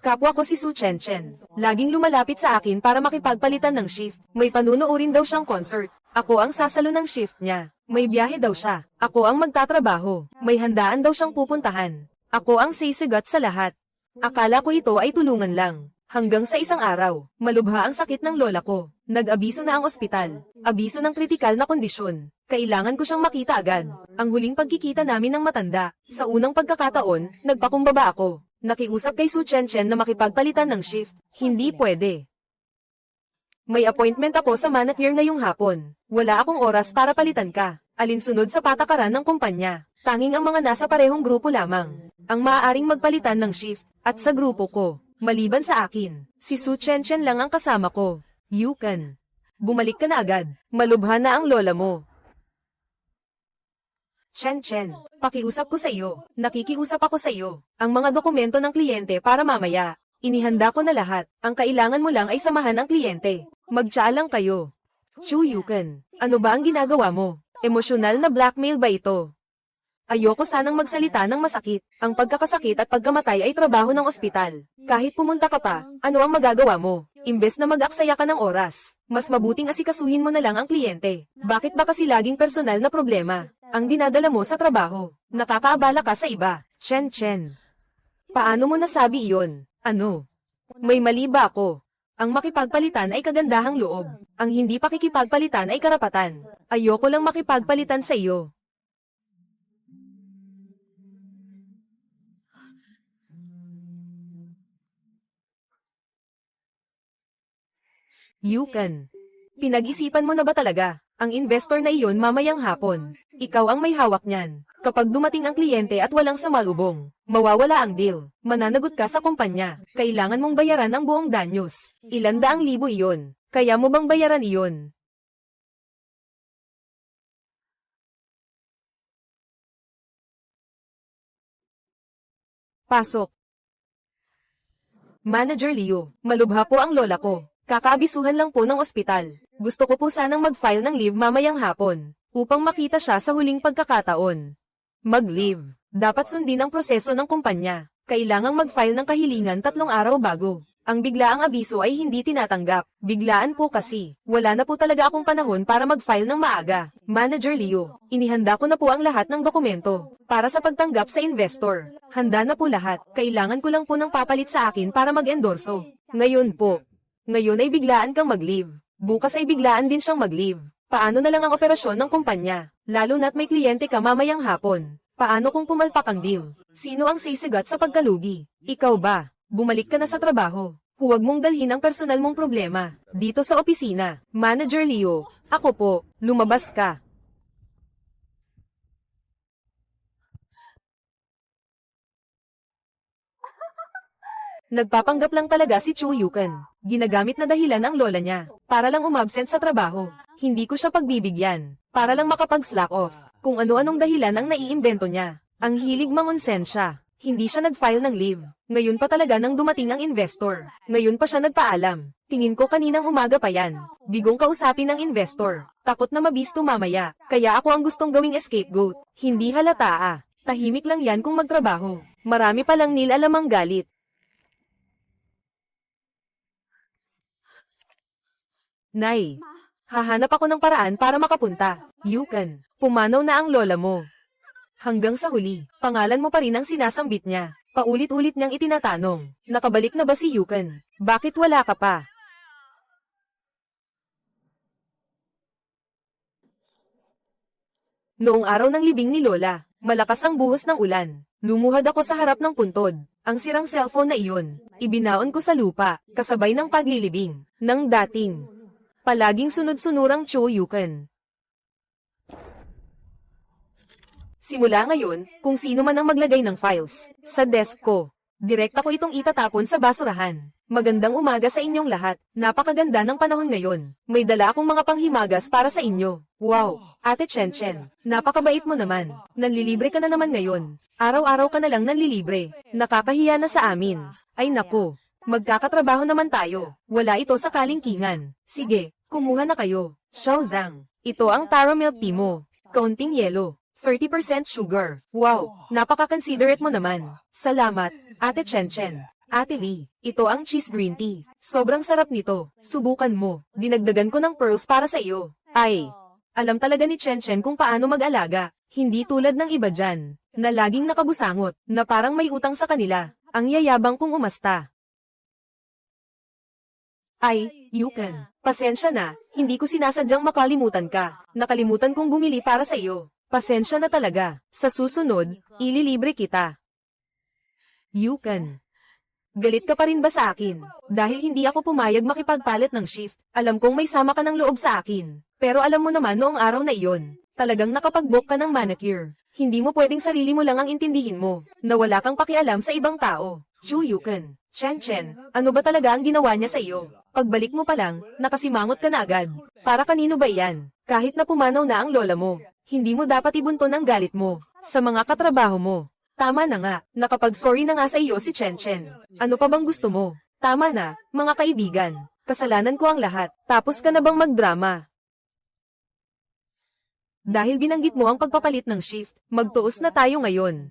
Kapwa ko si Su Chen. Laging lumalapit sa akin para makipagpalitan ng shift. May panunuurin daw siyang concert. Ako ang sasalo ng shift niya. May biyahe daw siya. Ako ang magtatrabaho. May handaan daw siyang pupuntahan. Ako ang sisigat sa lahat. Akala ko ito ay tulungan lang. Hanggang sa isang araw, malubha ang sakit ng lola ko. Nag-abiso na ang ospital. Abiso ng kritikal na kondisyon. Kailangan ko siyang makita agad. Ang huling pagkikita namin ng matanda, sa unang pagkakataon, nagpakumbaba ako. Nakiusap kay Su Chen na makipagpalitan ng shift. Hindi pwede. May appointment ako sa manicure ngayong hapon. Wala akong oras para palitan ka. Alinsunod sa patakaran ng kumpanya. Tanging ang mga nasa parehong grupo lamang ang maaaring magpalitan ng shift. At sa grupo ko, maliban sa akin, si Su Chen lang ang kasama ko. Yukan. Bumalik ka na agad. Malubha na ang lola mo. Chen, pakiusap ko sa iyo. Nakikiusap ako sa iyo. Ang mga dokumento ng kliyente para mamaya. Inihanda ko na lahat. Ang kailangan mo lang ay samahan ang kliyente. Magtsalang kayo. Chu Yukan, ano ba ang ginagawa mo? Emosyonal na blackmail ba ito? Ayoko sanang magsalita ng masakit. Ang pagkakasakit at pagkamatay ay trabaho ng ospital. Kahit pumunta ka pa, ano ang magagawa mo? Imbes na mag-aksaya ka ng oras, mas mabuting asikasuhin mo na lang ang kliyente. Bakit ba kasi laging personal na problema ang dinadala mo sa trabaho? Nakakaabala ka sa iba. Chen. Paano mo nasabi iyon? Ano? May mali ba ako? Ang makipagpalitan ay kagandahang loob. Ang hindi pakikipagpalitan ay karapatan. Ayoko lang makipagpalitan sa iyo. Yukan. Pinag-isipan mo na ba talaga? Ang investor na iyon mamayang hapon. Ikaw ang may hawak niyan. Kapag dumating ang kliyente at walang samalubong, mawawala ang deal. Mananagot ka sa kumpanya. Kailangan mong bayaran ang buong danyos. Ilan daang libo iyon. Kaya mo bang bayaran iyon? Pasok. Manager Leo, malubha po ang lola ko. Kakaabisuhan lang po ng ospital. Gusto ko po sanang mag-file ng leave mamayang hapon, upang makita siya sa huling pagkakataon. Mag-leave. Dapat sundin ang proseso ng kumpanya. Kailangang mag-file ng kahilingan 3 araw bago. Ang biglaang abiso ay hindi tinatanggap. Biglaan po kasi. Wala na po talaga akong panahon para mag-file ng maaga. Manager Leo, inihanda ko na po ang lahat ng dokumento para sa pagtanggap sa investor. Handa na po lahat. Kailangan ko lang po ng papalit sa akin para mag-endorso. Ngayon po. Ngayon ay biglaan kang mag-leave. Bukas ay biglaan din siyang mag-leave. Paano na lang ang operasyon ng kumpanya? Lalo na't may kliyente ka mamayang hapon. Paano kung pumalpak ang deal? Sino ang sisigat sa pagkalugi? Ikaw ba? Bumalik ka na sa trabaho. Huwag mong dalhin ang personal mong problema dito sa opisina. Manager Leo, ako po, lumabas ka. Nagpapanggap lang talaga si Chu Yukan. Ginagamit na dahilan ang lola niya, para lang umabsent sa trabaho. Hindi ko siya pagbibigyan, para lang makapag-slack off. Kung ano-anong dahilan ang naiimbento niya. Ang hilig mangonsen siya. Hindi siya nag-file ng leave. Ngayon pa talaga nang dumating ang investor. Ngayon pa siya nagpaalam. Tingin ko kaninang umaga pa yan. Bigong kausapin ng investor. Takot na mabisto mamaya. Kaya ako ang gustong gawing scapegoat. Hindi halata ah. Tahimik lang yan kung magtrabaho. Marami palang nilalamang galit. Nay, hahanap ako ng paraan para makapunta. Yukan, pumanaw na ang lola mo. Hanggang sa huli, pangalan mo pa rin ang sinasambit niya. Paulit-ulit niyang itinatanong, nakabalik na ba si Yukan? Bakit wala ka pa? Noong araw ng libing ni Lola, malakas ang buhos ng ulan. Lumuhad ako sa harap ng puntod. Ang sirang cellphone na iyon, ibinaon ko sa lupa, kasabay ng paglilibing, ng dating palaging sunod-sunurang Cho Yukan. Simula ngayon, kung sino man ang maglagay ng files sa desk ko, direkta ko itong itatapon sa basurahan. Magandang umaga sa inyong lahat. Napakaganda ng panahon ngayon. May dala akong mga panghimagas para sa inyo. Wow, Ate Chen, napakabait mo naman. Nanlilibre ka na naman ngayon. Araw-araw ka na lang nanlilibre. Nakakahiya na sa amin. Ay naku. Magkakatrabaho naman tayo. Wala ito sa kalingkingan. Sige, kumuha na kayo. Xiaozang, ito ang taro milk tea mo. Kaunting yelo. 30% sugar. Wow, napaka-considerate mo naman. Salamat, Ate Chen. Ate Lee, ito ang cheese green tea. Sobrang sarap nito. Subukan mo. Dinagdagan ko ng pearls para sa iyo. Ay, alam talaga ni Chen Chen kung paano mag-alaga. Hindi tulad ng iba dyan, na laging nakabusangot, na parang may utang sa kanila. Ang yayabang kong umasta. Ay, Yukan, pasensya na, hindi ko sinasadyang makalimutan ka. Nakalimutan kong bumili para sa iyo. Pasensya na talaga. Sa susunod, ililibre kita. Yukan. Galit ka pa rin ba sa akin? Dahil hindi ako pumayag makipagpalit ng shift, alam kong may sama ka ng loob sa akin. Pero alam mo naman noong araw na iyon, talagang nakapag-book ka ng manicure. Hindi mo pwedeng sarili mo lang ang intindihin mo, na wala kang pakialam sa ibang tao. Chu Yukan, Chen Chen, ano ba talaga ang ginawa niya sa iyo? Pagbalik mo pa lang, nakasimangot ka na agad. Para kanino ba iyan? Kahit na pumanaw na ang lola mo, hindi mo dapat ibunton ang galit mo sa mga katrabaho mo. Tama na nga, nakapag-sorry na nga sa iyo si Chen Chen. Ano pa bang gusto mo? Tama na, mga kaibigan. Kasalanan ko ang lahat. Tapos ka na bang magdrama? Dahil binanggit mo ang pagpapalit ng shift, magtuos na tayo ngayon.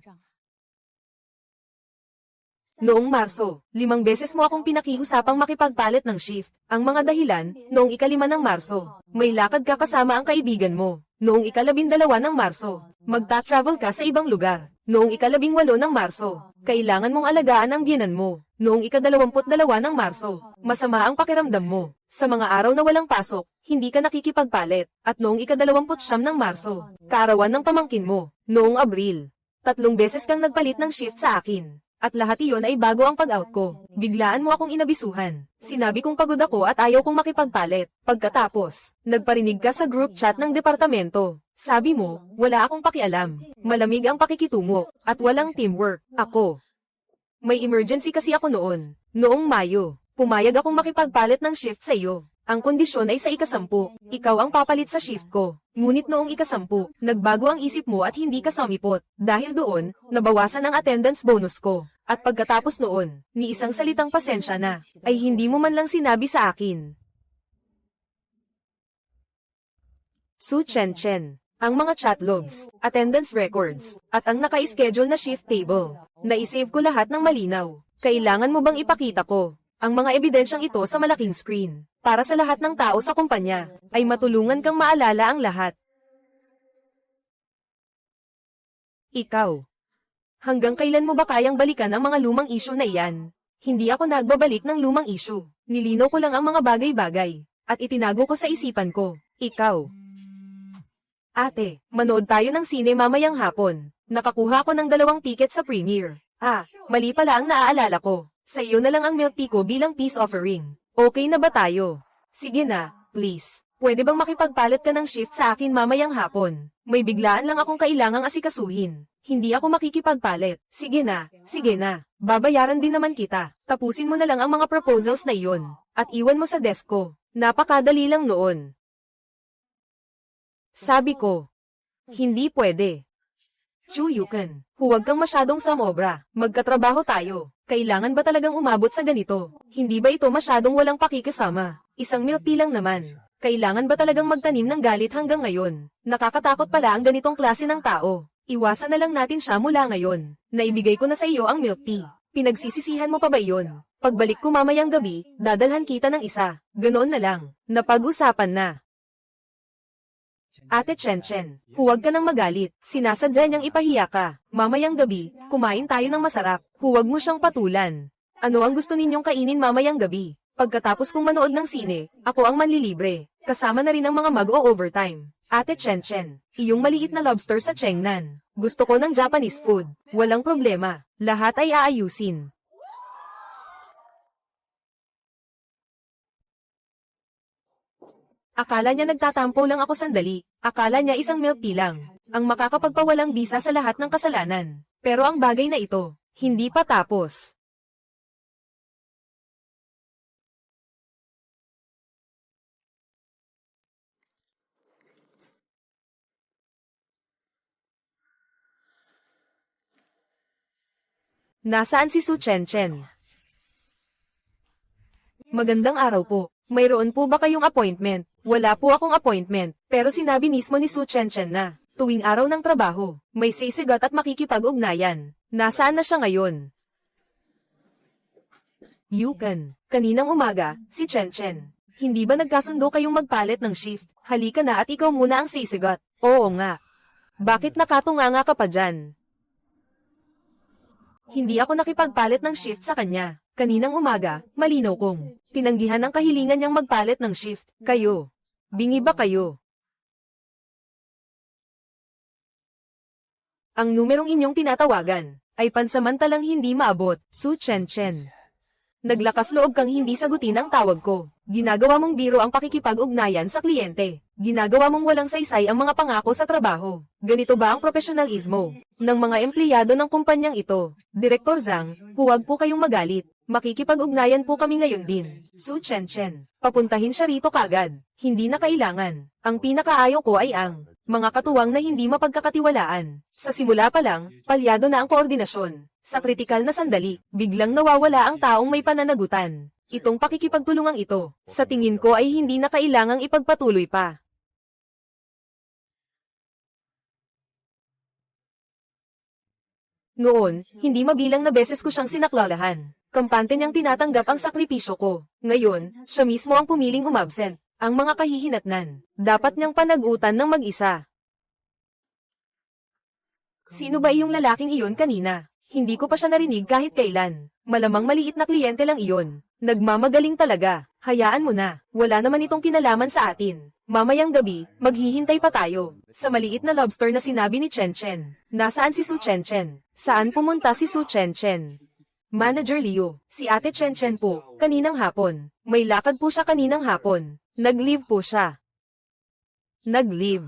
Noong Marso, 5 beses mo akong pinakiusapang makipagpalit ng shift. Ang mga dahilan, noong 5 ng Marso, may lakad ka kasama ang kaibigan mo. Noong 12 ng Marso, magta-travel ka sa ibang lugar. Noong 18 ng Marso, kailangan mong alagaan ang biyenan mo. Noong 22 ng Marso, masama ang pakiramdam mo. Sa mga araw na walang pasok, hindi ka nakikipagpalit. At noong 29 ng Marso, kaarawan ng pamangkin mo. Noong Abril, 3 beses kang nagpalit ng shift sa akin. At lahat iyon ay bago ang pag-out ko. Biglaan mo akong inabisuhan. Sinabi kong pagod ako at ayaw kong makipagpalit. Pagkatapos, nagparinig ka sa group chat ng departamento. Sabi mo, wala akong pakialam. Malamig ang pakikitungo, at walang teamwork. Ako. May emergency kasi ako noon. Noong Mayo, pumayag akong makipagpalit ng shift sa iyo. Ang kondisyon ay sa ika-10. Ikaw ang papalit sa shift ko. Ngunit noong ika-10, nagbago ang isip mo at hindi ka sumipot. Dahil doon, nabawasan ang attendance bonus ko. At pagkatapos noon, ni isang salitang pasensya na, ay hindi mo man lang sinabi sa akin. Su Chen Chen. Ang mga chat logs, attendance records, at ang naka-schedule na shift table. Naisave ko lahat ng malinaw. Kailangan mo bang ipakita ko ang mga ebidensyang ito sa malaking screen, para sa lahat ng tao sa kumpanya, ay matulungan kang maalala ang lahat. Ikaw. Hanggang kailan mo ba kayang balikan ang mga lumang issue na iyan? Hindi ako nagbabalik ng lumang issue. Nilinaw ko lang ang mga bagay-bagay, at itinago ko sa isipan ko. Ikaw. Ate, manood tayo ng sine mamayang hapon. Nakakuha ko ng 2 ticket sa premiere. Mali pala ang naaalala ko. Sa iyo na lang ang milk tea ko bilang peace offering. Okay na ba tayo? Sige na, please. Pwede bang makipagpalit ka ng shift sa akin mamayang hapon? May biglaan lang akong kailangang asikasuhin. Hindi ako makikipagpalit. Sige na, sige na. Babayaran din naman kita. Tapusin mo na lang ang mga proposals na iyon. At iwan mo sa desk ko. Napakadali lang noon. Sabi ko, hindi pwede. Chu Yukan, huwag kang masyadong samobra. Magkatrabaho tayo. Kailangan ba talagang umabot sa ganito? Hindi ba ito masyadong walang pakikisama? Isang milk tea lang naman. Kailangan ba talagang magtanim ng galit hanggang ngayon? Nakakatakot pala ang ganitong klase ng tao. Iwasan na lang natin siya mula ngayon. Naibigay ko na sa iyo ang milk tea. Pinagsisisihan mo pa ba iyon? Pagbalik ko mamayang gabi, dadalhan kita ng isa. Ganoon na lang. Napag-usapan na. Ate Chen Chen, huwag ka nang magalit. Sinasadya niyang ipahiya ka. Mamayang gabi, kumain tayo ng masarap. Huwag mo siyang patulan. Ano ang gusto ninyong kainin mamayang gabi? Pagkatapos kong manood ng sine, ako ang manlilibre. Kasama na rin ang mga mag-o-overtime. Ate Chen Chen, iyong maliit na lobster sa Chengnan. Gusto ko ng Japanese food. Walang problema. Lahat ay aayusin. Akala niya nagtatampo lang ako sandali. Akala niya isang milk tea lang ang makakapagpawalang bisa sa lahat ng kasalanan. Pero ang bagay na ito, hindi pa tapos. Nasaan si Su Chen Chen? Magandang araw po. Mayroon po ba kayong appointment? Wala po akong appointment, pero sinabi mismo ni Su Chen Chen na, tuwing araw ng trabaho, may sisigat at makikipag-ugnayan. Nasaan na siya ngayon? Yukan. Kaninang umaga, si Chen Chen. Hindi ba nagkasundo kayong magpalit ng shift? Halika na at ikaw muna ang sisigot. Oo nga. Bakit nakatunganga ka pa dyan? Hindi ako nakipagpalit ng shift sa kanya. Kaninang umaga, malinaw kong tinanggihan ang kahilingan niyang magpalit ng shift. Kayo. Bingi ba kayo? Ang numerong inyong tinatawagan ay pansamantalang hindi maabot. Su Chen Chen. Naglakas loob kang hindi sagutin ang tawag ko. Ginagawa mong biro ang pakikipag-ugnayan sa kliyente. Ginagawa mong walang saysay ang mga pangako sa trabaho. Ganito ba ang profesionalismo ng mga empleyado ng kumpanyang ito? Direktor Zhang, huwag po kayong magalit. Makikipag-ugnayan po kami ngayon din. Su Chen Chen, papuntahin siya rito kagad. Hindi na kailangan. Ang pinakaayaw ko ay ang mga katuwang na hindi mapagkakatiwalaan. Sa simula pa lang, palyado na ang koordinasyon. Sa kritikal na sandali, biglang nawawala ang taong may pananagutan. Itong pakikipagtulungang ito, sa tingin ko ay hindi na kailangang ipagpatuloy pa. Noon, hindi mabilang na beses ko siyang sinaklalahan. Kampante niyang tinatanggap ang sakripisyo ko. Ngayon, siya mismo ang pumiling umabsent. Ang mga kahihinatnan, dapat niyang panagutan ng mag-isa. Sino ba iyong lalaking iyon kanina? Hindi ko pa siya narinig kahit kailan. Malamang maliit na kliyente lang iyon. Nagmamagaling talaga. Hayaan mo na. Wala naman itong kinalaman sa atin. Mamayang gabi, maghihintay pa tayo. Sa maliit na lobster na sinabi ni Chen Chen. Nasaan si Su Chen Chen? Saan pumunta si Su Chen Chen? Manager Liu, si Ate Chen Chen po, kaninang hapon. May lakad po siya kaninang hapon. Nag-leave po siya. Nag-leave.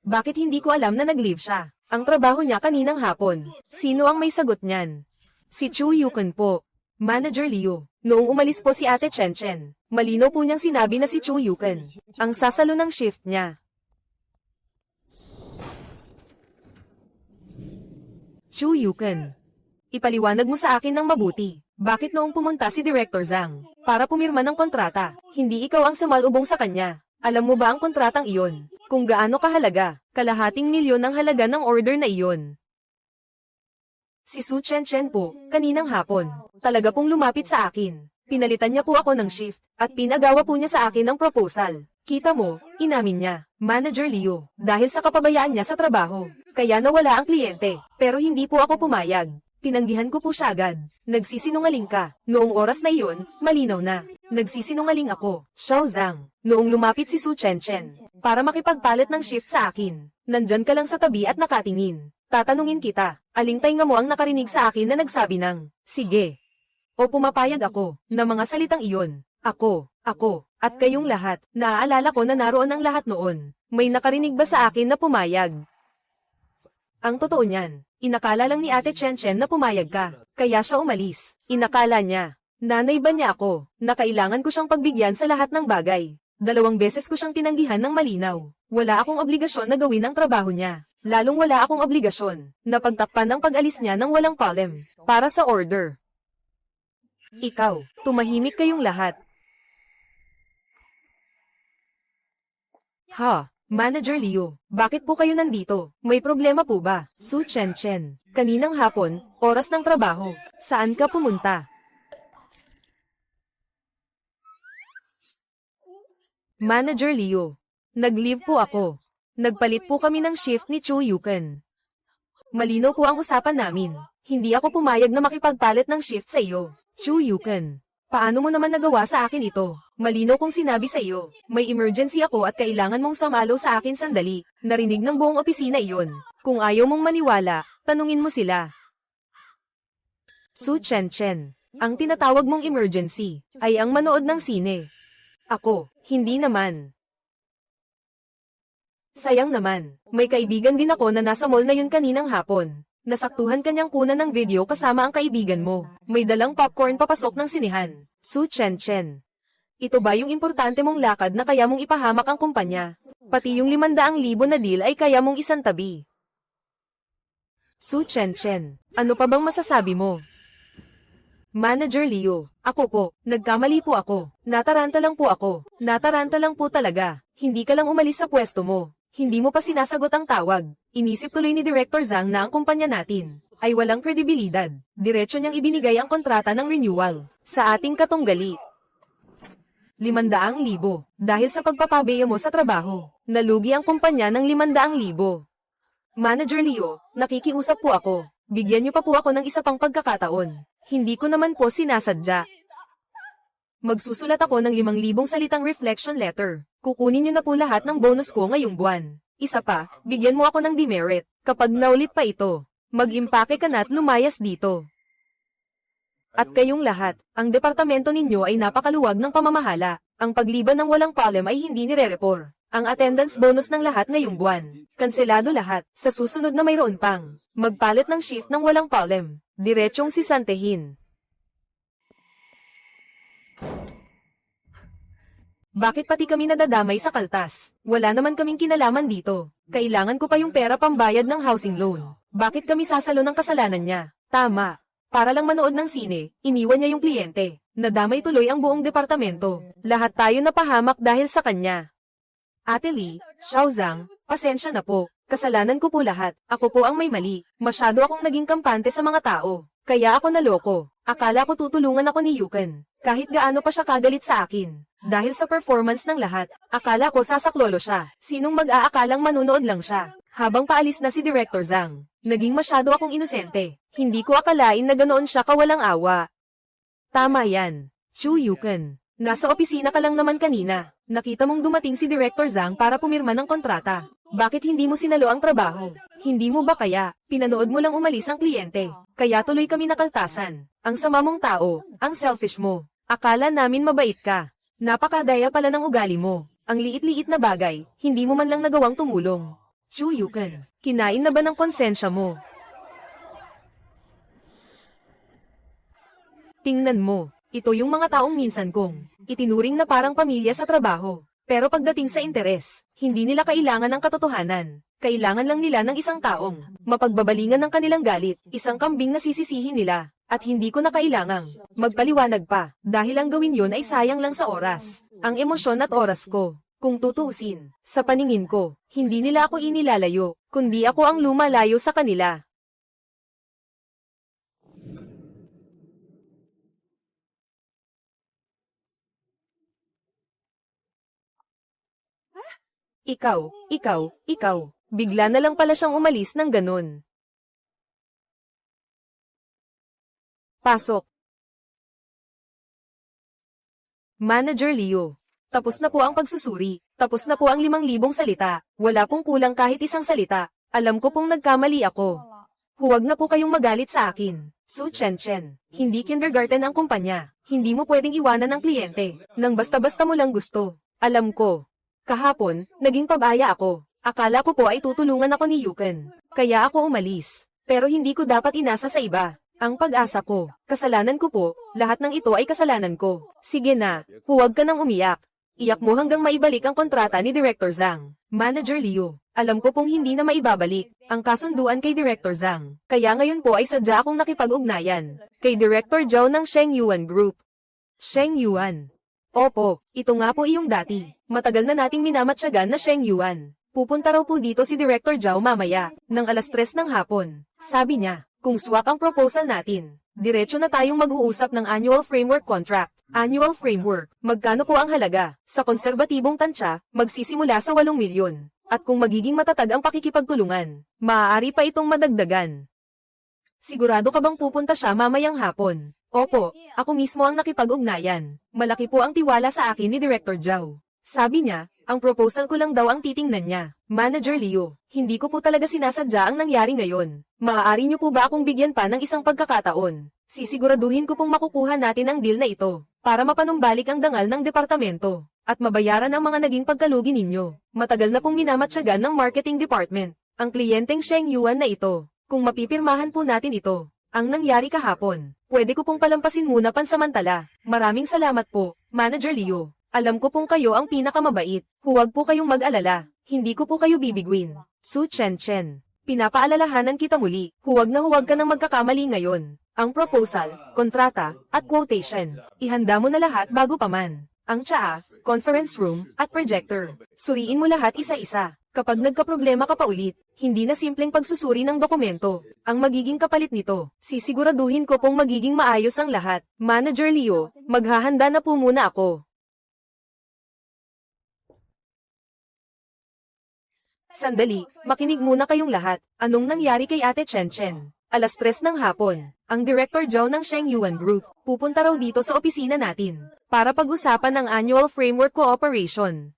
Bakit hindi ko alam na nag-leave siya? Ang trabaho niya kaninang hapon. Sino ang may sagot niyan? Si Chu Yukan po. Manager Liu. Noong umalis po si Ate Chen Chen, malinaw po niyang sinabi na si Chu Yukan ang sasalo ng shift niya. Chu Yukan. Ipaliwanag mo sa akin ng mabuti. Bakit noong pumunta si Director Zhang para pumirma ng kontrata, hindi ikaw ang sumalubong sa kanya? Alam mo ba ang kontratang iyon? Kung gaano kahalaga, kalahating milyon ang halaga ng order na iyon. Si Su Chen Chen po, kaninang hapon, talaga pong lumapit sa akin. Pinalitan niya po ako ng shift, at pinagawa po niya sa akin ng proposal. Kita mo, inamin niya, Manager Liu, dahil sa kapabayaan niya sa trabaho. Kaya nawala ang kliyente, pero hindi po ako pumayag. Tinanggihan ko po siya agad. Nagsisinungaling ka. Noong oras na iyon, malinaw na. Nagsisinungaling ako, Xiao Zhang. Noong lumapit si Su Chen Chen, para makipagpalit ng shift sa akin. Nandyan ka lang sa tabi at nakatingin. Tatanungin kita, aling tainga mo ang nakarinig sa akin na nagsabi ng, sige. O pumapayag ako, na mga salitang iyon. Ako, at kayong lahat. Naaalala ko na naroon ang lahat noon. May nakarinig ba sa akin na pumayag? Ang totoo niyan, inakala lang ni Ate Chen Chen na pumayag ka, kaya siya umalis. Inakala niya, nanay ba niya ako, na kailangan ko siyang pagbigyan sa lahat ng bagay. 2 beses ko siyang tinanggihan ng malinaw. Wala akong obligasyon na gawin ang trabaho niya. Lalong wala akong obligasyon na pagtakpan ng pag-alis niya ng walang palem, para sa order. Ikaw, tumahimik kayong lahat. Ha? Manager Liu, bakit po kayo nandito? May problema po ba? Su Chen Chen, kaninang hapon, oras ng trabaho. Saan ka pumunta? Manager Liu, nag-leave po ako. Nagpalit po kami ng shift ni Chu Yukan. Malinaw po ang usapan namin. Hindi ako pumayag na makipagpalit ng shift sa iyo. Chu Yukan, paano mo naman nagawa sa akin ito? Malinaw kong sinabi sa iyo, may emergency ako at kailangan mong sumalo sa akin sandali. Narinig ng buong opisina iyon. Kung ayaw mong maniwala, tanungin mo sila. Su Chen Chen, ang tinatawag mong emergency, ay ang manood ng sine. Ako, hindi naman. Sayang naman, may kaibigan din ako na nasa mall na yun kaninang hapon. Nasaktuhan kanyang kunan ng video kasama ang kaibigan mo. May dalang popcorn papasok ng sinihan. Su Chen Chen. Ito ba yung importante mong lakad na kaya mong ipahamak ang kumpanya? Pati yung 500,000 na deal ay kaya mong isantabi. Su Chen Chen, ano pa bang masasabi mo? Manager Liu, ako po, nagkamali po ako. Nataranta lang po ako. Nataranta lang po talaga. Hindi ka lang umalis sa pwesto mo. Hindi mo pa sinasagot ang tawag. Inisip tuloy ni Director Zhang na ang kumpanya natin ay walang kredibilidad. Diretso niyang ibinigay ang kontrata ng renewal sa ating katunggali. 500,000. Dahil sa pagpapabeya mo sa trabaho, nalugi ang kumpanya ng 500,000. Manager Leo, nakikiusap po ako. Bigyan niyo pa po ako ng isa pang pagkakataon. Hindi ko naman po sinasadya. Magsusulat ako ng 5,000 salitang reflection letter. Kukunin niyo na po lahat ng bonus ko ngayong buwan. Isa pa, bigyan mo ako ng demerit. Kapag naulit pa ito, mag-impake ka na at lumayas dito. At kayong lahat, ang departamento ninyo ay napakaluwag ng pamamahala. Ang pagliban ng walang palem ay hindi nire-report. Ang attendance bonus ng lahat ngayong buwan. Kanselado lahat. Sa susunod na mayroon pang magpalit ng shift ng walang palem. Diretsong sisantehin. Bakit pati kami nadadamay sa kaltas? Wala naman kaming kinalaman dito. Kailangan ko pa yung pera pambayad ng housing loan. Bakit kami sasalo ng kasalanan niya? Tama. Para lang manood ng sine, iniwan niya yung kliyente. Nadamay tuloy ang buong departamento. Lahat tayo napahamak dahil sa kanya. Ate Lee, Xiao Zhang, pasensya na po. Kasalanan ko po lahat. Ako po ang may mali. Masyado akong naging kampante sa mga tao. Kaya ako naloko. Akala ko tutulungan ako ni Yuken. Kahit gaano pa siya kagalit sa akin. Dahil sa performance ng lahat, akala ko sasaklolo siya. Sinong mag-aakalang manunood lang siya. Habang paalis na si Director Zhang, naging masyado akong inosente. Hindi ko akalain na ganoon siya kawalang awa. Tama yan. Chu Yuken. Nasa opisina ka lang naman kanina. Nakita mong dumating si Director Zhang para pumirma ng kontrata. Bakit hindi mo sinalo ang trabaho? Hindi mo ba kaya, pinanood mo lang umalis ang kliyente? Kaya tuloy kami nakaltasan. Ang sama mong tao, ang selfish mo. Akala namin mabait ka. Napakadaya pala ng ugali mo. Ang liit-liit na bagay, hindi mo man lang nagawang tumulong. Chu Yuken, kinain na ba ng konsensya mo? Tingnan mo, ito yung mga taong minsan kong itinuring na parang pamilya sa trabaho. Pero pagdating sa interes, hindi nila kailangan ng katotohanan. Kailangan lang nila ng isang taong mapagbabalingan ng kanilang galit, isang kambing na sisisihin nila. At hindi ko na kailangang magpaliwanag pa, dahil ang gawin yon ay sayang lang sa oras. Ang emosyon at oras ko. Kung tutuusin, sa paningin ko, hindi nila ako inilalayo, kundi ako ang lumalayo sa kanila. Ikaw. Bigla na lang pala siyang umalis ng ganun. Pasok. Manager Leo. Tapos na po ang pagsusuri. Tapos na po ang 5,000 salita. Wala pong kulang kahit isang salita. Alam ko pong nagkamali ako. Huwag na po kayong magalit sa akin. Su Chen. Hindi kindergarten ang kumpanya. Hindi mo pwedeng iwanan ng kliyente. Nang basta-basta mo lang gusto. Alam ko. Kahapon, naging pabaya ako. Akala ko po ay tutulungan ako ni Yuken. Kaya ako umalis. Pero hindi ko dapat inasa sa iba. Ang pag-asa ko, kasalanan ko po, lahat ng ito ay kasalanan ko. Sige na, huwag ka nang umiyak. Iyak mo hanggang maibalik ang kontrata ni Director Zhang. Manager Leo, alam ko pong hindi na maibabalik ang kasunduan kay Director Zhang. Kaya ngayon po ay sadya akong nakipag-ugnayan kay Director Zhao ng Sheng Yuan Group. Sheng Yuan. Opo, ito nga po iyong dati. Matagal na nating minamatsagan na Sheng Yuan. Pupunta raw po dito si Director Zhao mamaya, ng 3:00 ng hapon. Sabi niya, kung swak ang proposal natin, diretso na tayong mag-uusap ng annual framework contract. Annual framework, magkano po ang halaga? Sa konserbatibong tansya, magsisimula sa 8 milyon. At kung magiging matatag ang pakikipagtulungan, maaari pa itong madagdagan. Sigurado ka bang pupunta siya mamayang hapon? Opo, ako mismo ang nakipag-ugnayan. Malaki po ang tiwala sa akin ni Director Zhao. Sabi niya, ang proposal ko lang daw ang titingnan niya. Manager Leo, hindi ko po talaga sinasadya ang nangyari ngayon. Maaari niyo po ba akong bigyan pa ng isang pagkakataon? Sisiguraduhin ko pong makukuha natin ang deal na ito, para mapanumbalik ang dangal ng departamento, at mabayaran ang mga naging pagkalugi ninyo. Matagal na pong minamatsagan ng marketing department, ang kliyenteng Sheng Yuan na ito. Kung mapipirmahan po natin ito, ang nangyari kahapon, pwede ko pong palampasin muna pansamantala. Maraming salamat po, Manager Leo. Alam ko pong kayo ang pinakamabait. Huwag po kayong mag-alala. Hindi ko po kayo bibiguin. Su Chen. Pinapaalalahanan kita muli. Huwag na huwag ka nang magkakamali ngayon. Ang proposal, kontrata, at quotation. Ihanda mo na lahat bago pa man. Ang tsaa, conference room, at projector. Suriin mo lahat isa-isa. Kapag nagkaproblema ka pa ulit, hindi na simpleng pagsusuri ng dokumento. Ang magiging kapalit nito, sisiguraduhin ko pong magiging maayos ang lahat. Manager Leo, maghahanda na po muna ako. Sandali, makinig muna kayong lahat. Anong nangyari kay Ate Chen Chen? Alas 3 ng hapon, ang Director Zhao ng Sheng Yuan Group, pupunta raw dito sa opisina natin, para pag-usapan ang Annual Framework Cooperation.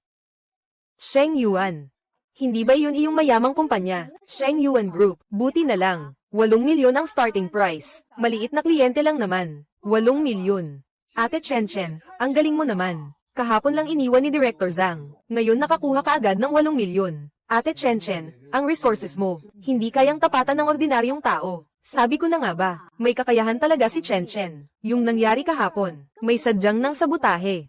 Sheng Yuan. Hindi ba yun iyong mayamang kumpanya? Sheng Yuan Group, buti na lang. 8 milyon ang starting price. Maliit na kliyente lang naman. 8 milyon. Ate Chen Chen, ang galing mo naman. Kahapon lang iniwan ni Director Zhang. Ngayon nakakuha ka agad ng 8 milyon. Ate Chen Chen, ang resources mo, hindi kayang tapatan ng ordinaryong tao. Sabi ko na nga ba, may kakayahan talaga si Chen Chen. Yung nangyari kahapon, may sadyang nang sabutahe.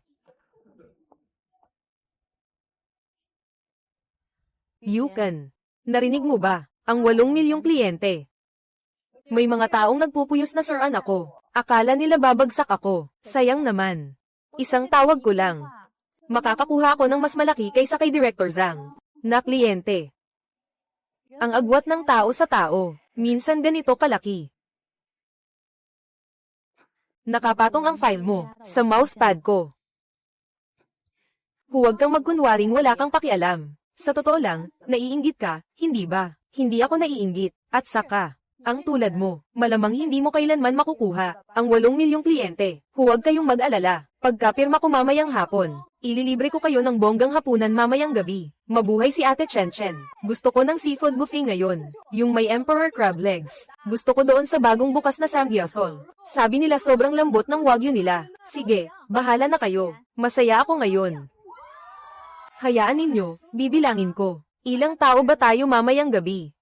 Yukan, narinig mo ba? Ang 8 milyong kliyente. May mga taong nagpupuyos na suran ako. Akala nila babagsak ako. Sayang naman. Isang tawag ko lang. Makakakuha ako ng mas malaki kaysa kay Director Zhang. Na kliyente. Ang agwat ng tao sa tao, minsan ganito kalaki. Nakapatong ang file mo sa mousepad ko. Huwag kang magkunwaring wala kang pakialam. Sa totoo lang, naiinggit ka, hindi ba? Hindi ako naiinggit, at saka, ang tulad mo, malamang hindi mo kailanman makukuha ang 8 milyong kliyente. Huwag kayong mag-alala, pagkapirma ko mamayang hapon, ililibre ko kayo ng bonggang hapunan mamayang gabi. Mabuhay si Ate Chen Chen. Gusto ko ng seafood buffet ngayon, yung may emperor crab legs. Gusto ko doon sa bagong bukas na samgyeopsal. Sabi nila sobrang lambot ng wagyu nila. Sige, bahala na kayo. Masaya ako ngayon. Hayaan ninyo, bibilangin ko. Ilang tao ba tayo mamayang gabi?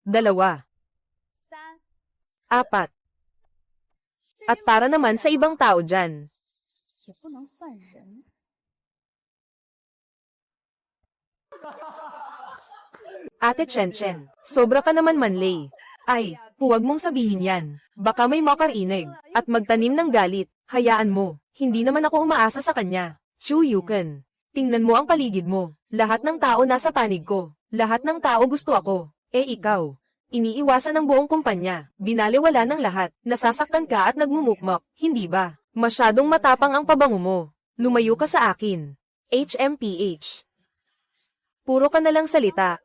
2. 4. At para naman sa ibang tao dyan. Ate Chen Chen, sobra ka naman manlay. Ay, huwag mong sabihin yan. Baka may makarinig, at magtanim ng galit. Hayaan mo, hindi naman ako umaasa sa kanya. Chu Yukan. Tingnan mo ang paligid mo. Lahat ng tao nasa panig ko. Lahat ng tao gusto ako. Ikaw. Iniiwasan ng buong kumpanya. Binaliwala ng lahat. Nasasaktan ka at nagmumukmok. Hindi ba? Masyadong matapang ang pabango mo. Lumayo ka sa akin. HMPH. Puro ka na lang salita.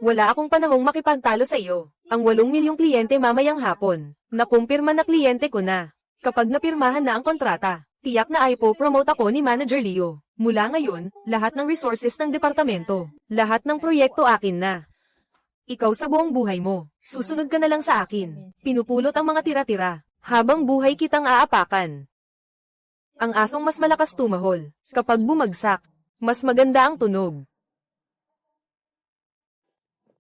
Wala akong panahong makipagtalo sa iyo. Ang 8 milyong kliyente mamayang hapon. Nakumpirma na kliyente ko na. Kapag napirmahan na ang kontrata, tiyak na ipo-promote ako ni Manager Leo. Mula ngayon, lahat ng resources ng departamento, lahat ng proyekto akin na. Ikaw sa buong buhay mo, susunod ka na lang sa akin. Pinupulot ang mga tira-tira, habang buhay kitang aapakan. Ang asong mas malakas tumahol, kapag bumagsak, mas maganda ang tunog.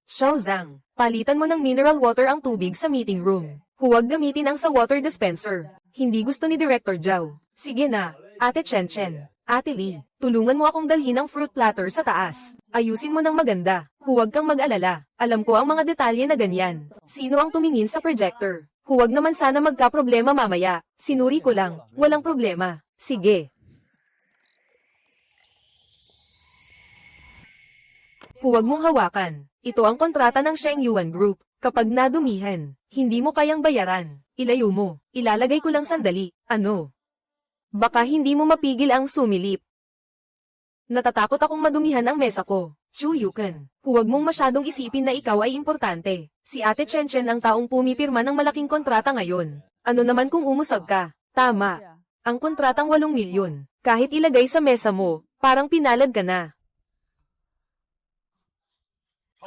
Xiao Zhang, palitan mo ng mineral water ang tubig sa meeting room. Huwag gamitin ang sa water dispenser. Hindi gusto ni Director Zhao. Sige na, Ate Chen Chen. Ate Lee, tulungan mo akong dalhin ang fruit platter sa taas. Ayusin mo ng maganda. Huwag kang mag-alala. Alam ko ang mga detalye na ganyan. Sino ang tumingin sa projector? Huwag naman sana magka-problema mamaya. Sinuri ko lang. Walang problema. Sige. Huwag mong hawakan. Ito ang kontrata ng Sheng Yuan Group. Kapag nadumihan, hindi mo kayang bayaran. Ilayo mo. Ilalagay ko lang sandali. Ano? Baka hindi mo mapigil ang sumilip. Natatakot akong madumihan ang mesa ko. Chu Yukan, huwag mong masyadong isipin na ikaw ay importante. Si Ate Chen Chen ang taong pumipirma ng malaking kontrata ngayon. Ano naman kung umusog ka? Tama. Ang kontratang 8 milyon. Kahit ilagay sa mesa mo, parang pinalad ka na.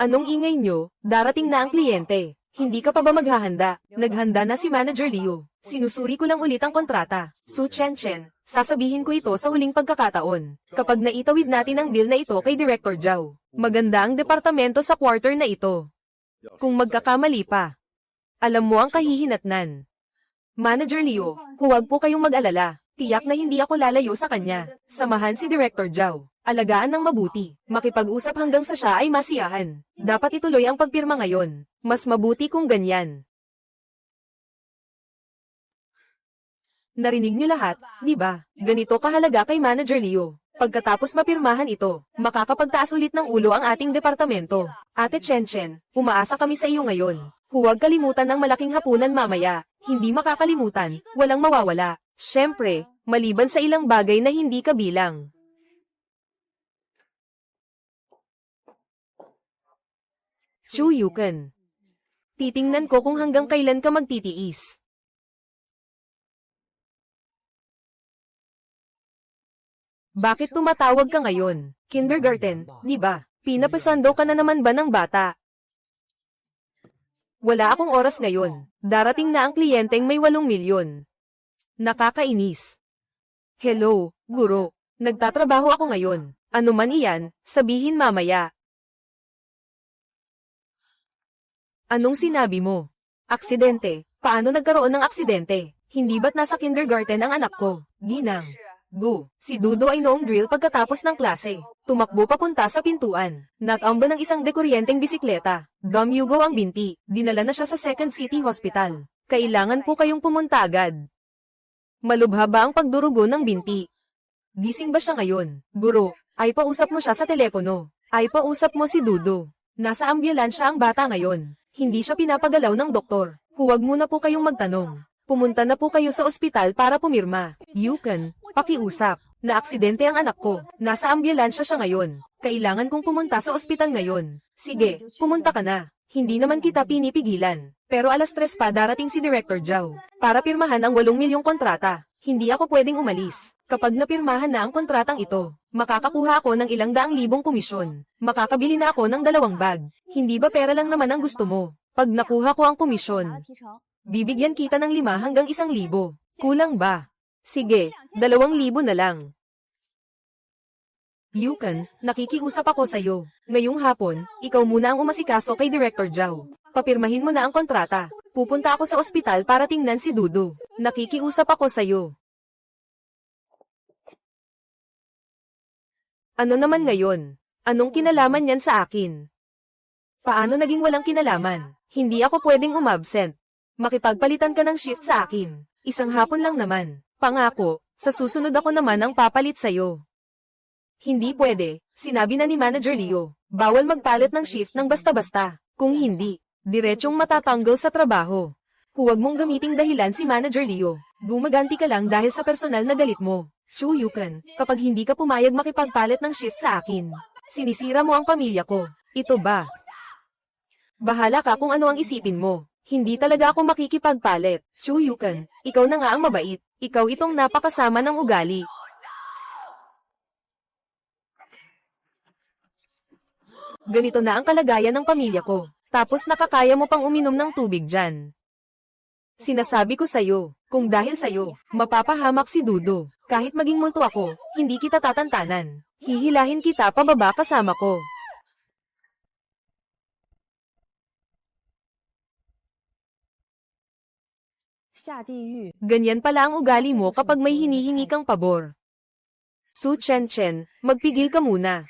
Anong ingay nyo? Darating na ang kliyente. Hindi ka pa ba maghahanda? Naghanda na si Manager Leo. Sinusuri ko lang ulit ang kontrata. Su Chen Chen, sasabihin ko ito sa huling pagkakataon. Kapag naitawid natin ang deal na ito kay Director Zhao, maganda ang departamento sa quarter na ito. Kung magkakamali pa, alam mo ang kahihinatnan. Manager Leo, huwag po kayong mag-alala. Tiyak na hindi ako lalayo sa kanya. Samahan si Director Zhao. Alagaan ng mabuti. Makipag-usap hanggang sa siya ay masiyahan. Dapat ituloy ang pagpirma ngayon. Mas mabuti kung ganyan. Narinig niyo lahat, di ba? Ganito kahalaga kay Manager Leo. Pagkatapos mapirmahan ito, makakapagtaas ulit ng ulo ang ating departamento. Ate Chen, umaasa kami sa iyo ngayon. Huwag kalimutan ang malaking hapunan mamaya. Hindi makakalimutan, walang mawawala. Siyempre, maliban sa ilang bagay na hindi kabilang. Chu Yukan. Titingnan ko kung hanggang kailan ka magtitiis. Bakit tumatawag ka ngayon? Kindergarten, di ba? Pinapasando ka na naman ba ng bata? Wala akong oras ngayon. Darating na ang kliyenteng may 8 milyon. Nakakainis. Hello, guro. Nagtatrabaho ako ngayon. Ano man iyan, sabihin mamaya. Anong sinabi mo? Aksidente. Paano nagkaroon ng aksidente? Hindi ba't nasa kindergarten ang anak ko? Ginang. Gu. Si Dudo ay noong drill pagkatapos ng klase. Tumakbo papunta sa pintuan. Nakamba ng isang dekuryenteng bisikleta. Dumyugo ang binti. Dinala na siya sa Second City Hospital. Kailangan po kayong pumunta agad. Malubha ba ang pagdurugo ng binti? Gising ba siya ngayon? Guro, ay pausap mo siya sa telepono. Ay pausap mo si Dudo. Nasa ambulansya ang bata ngayon. Hindi siya pinapagalaw ng doktor. Huwag muna po kayong magtanong. Pumunta na po kayo sa ospital para pumirma. Yukan, pakiusap. Na-aksidente ang anak ko. Nasa ambulansya siya ngayon. Kailangan kong pumunta sa ospital ngayon. Sige, pumunta ka na. Hindi naman kita pinipigilan. Pero alas 3 pa darating si Director Zhao. Para pirmahan ang 8 milyong kontrata. Hindi ako pwedeng umalis. Kapag napirmahan na ang kontratang ito, makakakuha ako ng ilang daang libong komisyon. Makakabili na ako ng 2 bag. Hindi ba pera lang naman ang gusto mo? Pag nakuha ko ang komisyon, bibigyan kita ng 5 hanggang 1,000. Kulang ba? Sige, 2,000 na lang. Yukan, nakikiusap ako sa'yo. Ngayong hapon, ikaw muna ang umasikaso kay Director Zhao. Papirmahin mo na ang kontrata. Pupunta ako sa ospital para tingnan si Dudu. Nakikiusap ako sa'yo. Ano naman ngayon? Anong kinalaman niyan sa akin? Paano naging walang kinalaman? Hindi ako pwedeng umabsent. Makipagpalitan ka ng shift sa akin. Isang hapon lang naman. Pangako, sa susunod ako naman ang papalit sa'yo. Hindi pwede, sinabi na ni Manager Leo. Bawal magpalit ng shift ng basta-basta. Kung hindi, diretsong matatanggal sa trabaho. Huwag mong gamiting dahilan si Manager Leo. Gumaganti ka lang dahil sa personal na galit mo. Chu Yukan, kapag hindi ka pumayag makipagpalit ng shift sa akin, sinisira mo ang pamilya ko. Ito ba? Bahala ka kung ano ang isipin mo. Hindi talaga ako makikipagpalit. Chu Yukan, ikaw na nga ang mabait. Ikaw itong napakasama ng ugali. Ganito na ang kalagayan ng pamilya ko. Tapos nakakaya mo pang uminom ng tubig dyan. Sinasabi ko sa'yo, kung dahil sa'yo, mapapahamak si Dudo. Kahit maging multo ako, hindi kita tatantanan. Hihilahin kita pababa kasama ko. Ganyan pala ang ugali mo kapag may hinihingi kang pabor. Su Chen, magpigil ka muna.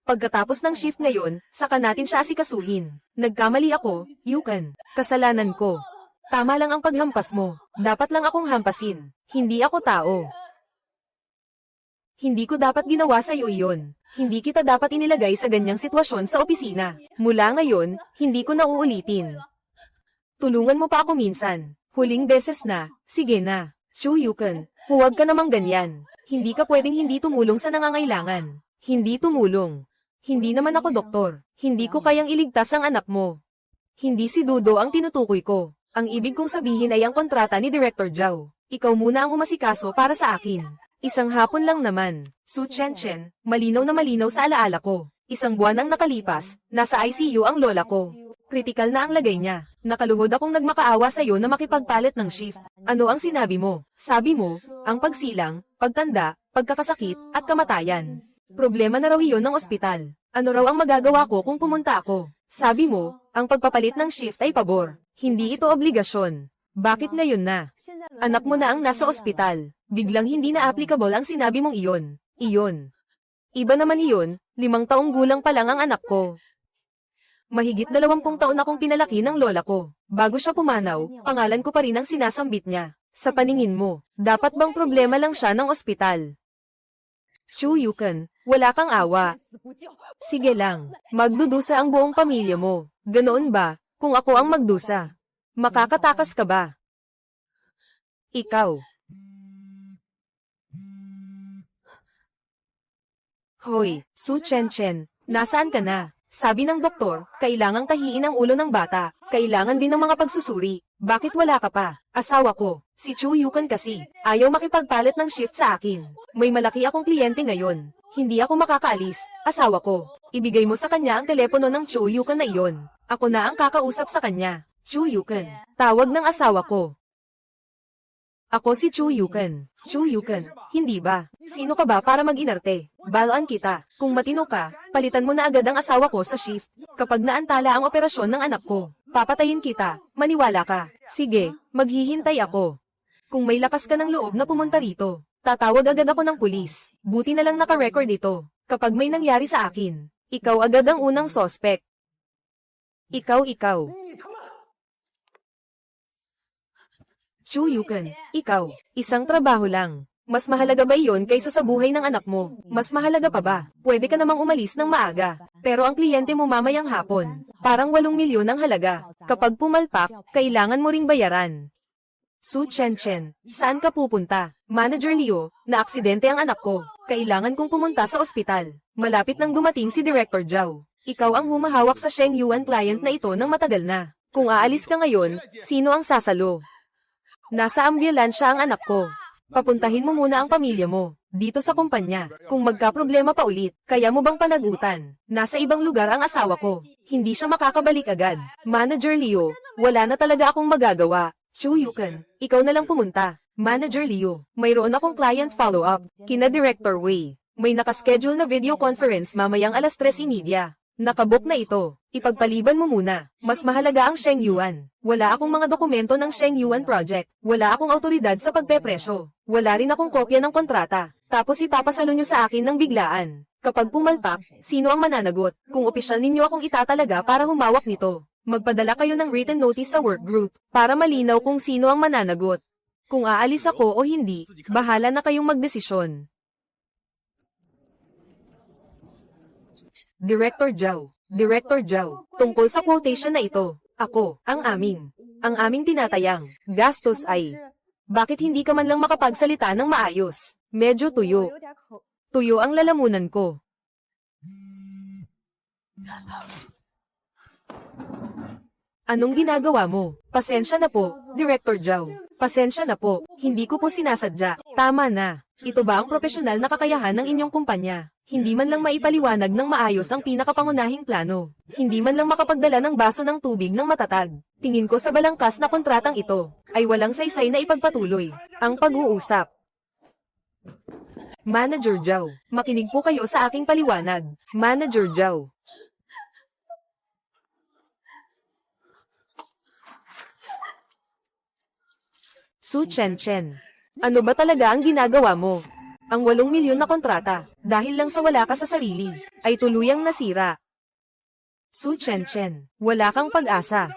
Pagkatapos ng shift ngayon, saka natin siya asikasuhin. Nagkamali ako, Yukan. Kasalanan ko. Tama lang ang paghampas mo. Dapat lang akong hampasin. Hindi ako tao. Hindi ko dapat ginawa sa iyo iyon. Hindi kita dapat inilagay sa ganyang sitwasyon sa opisina. Mula ngayon, hindi ko na uulitin. Tulungan mo pa ako minsan. Huling beses na, sige na. Chu Yukan, huwag ka namang ganyan. Hindi ka pwedeng hindi tumulong sa nangangailangan. Hindi tumulong. Hindi naman ako doktor. Hindi ko kayang iligtas ang anak mo. Hindi si Dudo ang tinutukoy ko. Ang ibig kong sabihin ay ang kontrata ni Director Zhao. Ikaw muna ang umasikaso para sa akin. Isang hapon lang naman. Su Chen, malinaw na malinaw sa alaala ko. Isang buwan ang nakalipas, nasa ICU ang lola ko. Kritikal na ang lagay niya. Nakaluhod akong nagmakaawa sa iyo na makipagpalit ng shift. Ano ang sinabi mo? Sabi mo, ang pagsilang, pagtanda, pagkakasakit, at kamatayan. Problema na raw iyon ng ospital. Ano raw ang magagawa ko kung pumunta ako? Sabi mo, ang pagpapalit ng shift ay pabor. Hindi ito obligasyon. Bakit ngayon na? Anak mo na ang nasa ospital. Biglang hindi na applicable ang sinabi mong iyon. Iyon. Iba naman iyon, 5 taong gulang pa lang ang anak ko. Mahigit 20 taon akong pinalaki ng lola ko. Bago siya pumanaw, pangalan ko pa rin ang sinasambit niya. Sa paningin mo, dapat bang problema lang siya ng ospital? Chu Yukan, wala kang awa. Sige lang, magdudusa ang buong pamilya mo. Ganoon ba, kung ako ang magdusa? Makakatakas ka ba? Ikaw. Hoy, Su Chen, nasaan ka na? Sabi ng doktor, kailangang tahiin ang ulo ng bata. Kailangan din ng mga pagsusuri. Bakit wala ka pa? Asawa ko, si Chu Yukan kasi. Ayaw makipagpalit ng shift sa akin. May malaki akong kliyente ngayon. Hindi ako makakaalis. Asawa ko, ibigay mo sa kanya ang telepono ng Chu Yukan na iyon. Ako na ang kakausap sa kanya. Chu Yukan, tawag ng asawa ko. Ako si Chu Yukan. Chu Yukan, hindi ba? Sino ka ba para mag-inarte? Balaan kita. Kung matino ka, palitan mo na agad ang asawa ko sa shift. Kapag naantala ang operasyon ng anak ko, papatayin kita. Maniwala ka. Sige, maghihintay ako. Kung may lakas ka ng loob na pumunta rito, tatawag agad ako ng pulis. Buti na lang naka-record ito. Kapag may nangyari sa akin, ikaw agad ang unang suspect. Ikaw. Chu Yukan, ikaw, isang trabaho lang. Mas mahalaga ba iyon kaysa sa buhay ng anak mo? Mas mahalaga pa ba? Pwede ka namang umalis ng maaga. Pero ang kliyente mo mamayang hapon, parang 8 milyon ang halaga. Kapag pumalpak, kailangan mo ring bayaran. Su Chen, saan ka pupunta? Manager Leo, na-aksidente ang anak ko. Kailangan kong pumunta sa ospital. Malapit nang dumating si Director Zhao. Ikaw ang humahawak sa Sheng Yuan client na ito ng matagal na. Kung aalis ka ngayon, sino ang sasalo? Nasa ambulansya ang anak ko. Papuntahin mo muna ang pamilya mo, dito sa kumpanya. Kung magkaproblema pa ulit, kaya mo bang panagutan? Nasa ibang lugar ang asawa ko. Hindi siya makakabalik agad. Manager Leo, wala na talaga akong magagawa. Chu Yukan, ikaw na lang pumunta. Manager Leo, mayroon akong client follow-up. Kina Director Wei. May nakaschedule na video conference mamayang 3:30. Nakabook na ito. Ipagpaliban mo muna. Mas mahalaga ang Sheng Yuan. Wala akong mga dokumento ng Sheng Yuan project. Wala akong autoridad sa pagpepresyo. Wala rin akong kopya ng kontrata. Tapos ipapasalo nyo sa akin ng biglaan. Kapag pumalpak, sino ang mananagot? Kung opisyal ninyo akong itatalaga para humawak nito, magpadala kayo ng written notice sa work group para malinaw kung sino ang mananagot. Kung aalis ako o hindi, bahala na kayong magdesisyon. Director Zhao, tungkol sa quotation na ito, ang aming tinatayang, gastos ay, bakit hindi ka man lang makapagsalita ng maayos? Medyo tuyo. Tuyo ang lalamunan ko. Anong ginagawa mo? Pasensya na po, Director Zhao. Pasensya na po, hindi ko po sinasadya. Tama na. Ito ba ang profesional na kakayahan ng inyong kumpanya? Hindi man lang maipaliwanag ng maayos ang pinakapangunahing plano. Hindi man lang makapagdala ng baso ng tubig ng matatag. Tingin ko sa balangkas na kontratang ito, ay walang saysay na ipagpatuloy ang pag-uusap. Manager Zhao, makinig po kayo sa aking paliwanag. Manager Zhao. Su Chen, ano ba talaga ang ginagawa mo? Ang 8 milyon na kontrata, dahil lang sa wala ka sa sarili, ay tuluyang nasira. Su Chen, wala kang pag-asa.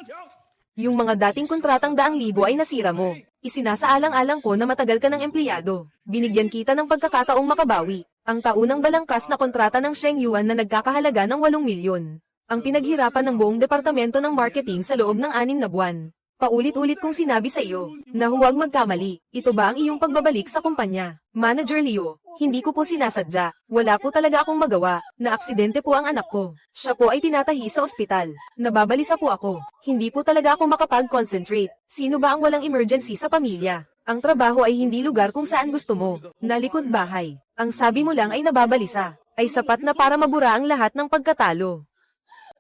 Yung mga dating kontratang 100,000 ay nasira mo. Isinasaalang-alang ko na matagal ka ng empleyado. Binigyan kita ng pagkakataong makabawi. Ang taunang balangkas na kontrata ng Sheng Yuan na nagkakahalaga ng 8 milyon. Ang pinaghirapan ng buong departamento ng marketing sa loob ng 6 na buwan. Paulit-ulit kong sinabi sa iyo, na huwag magkamali. Ito ba ang iyong pagbabalik sa kumpanya? Manager Leo, hindi ko po sinasadya. Wala po talaga akong magawa. Na-aksidente po ang anak ko. Siya po ay tinatahi sa ospital. Nababalisa po ako. Hindi po talaga ako makapag-concentrate. Sino ba ang walang emergency sa pamilya? Ang trabaho ay hindi lugar kung saan gusto mo. Nalikod bahay. Ang sabi mo lang ay nababalisa. Ay sapat na para mabura ang lahat ng pagkatalo.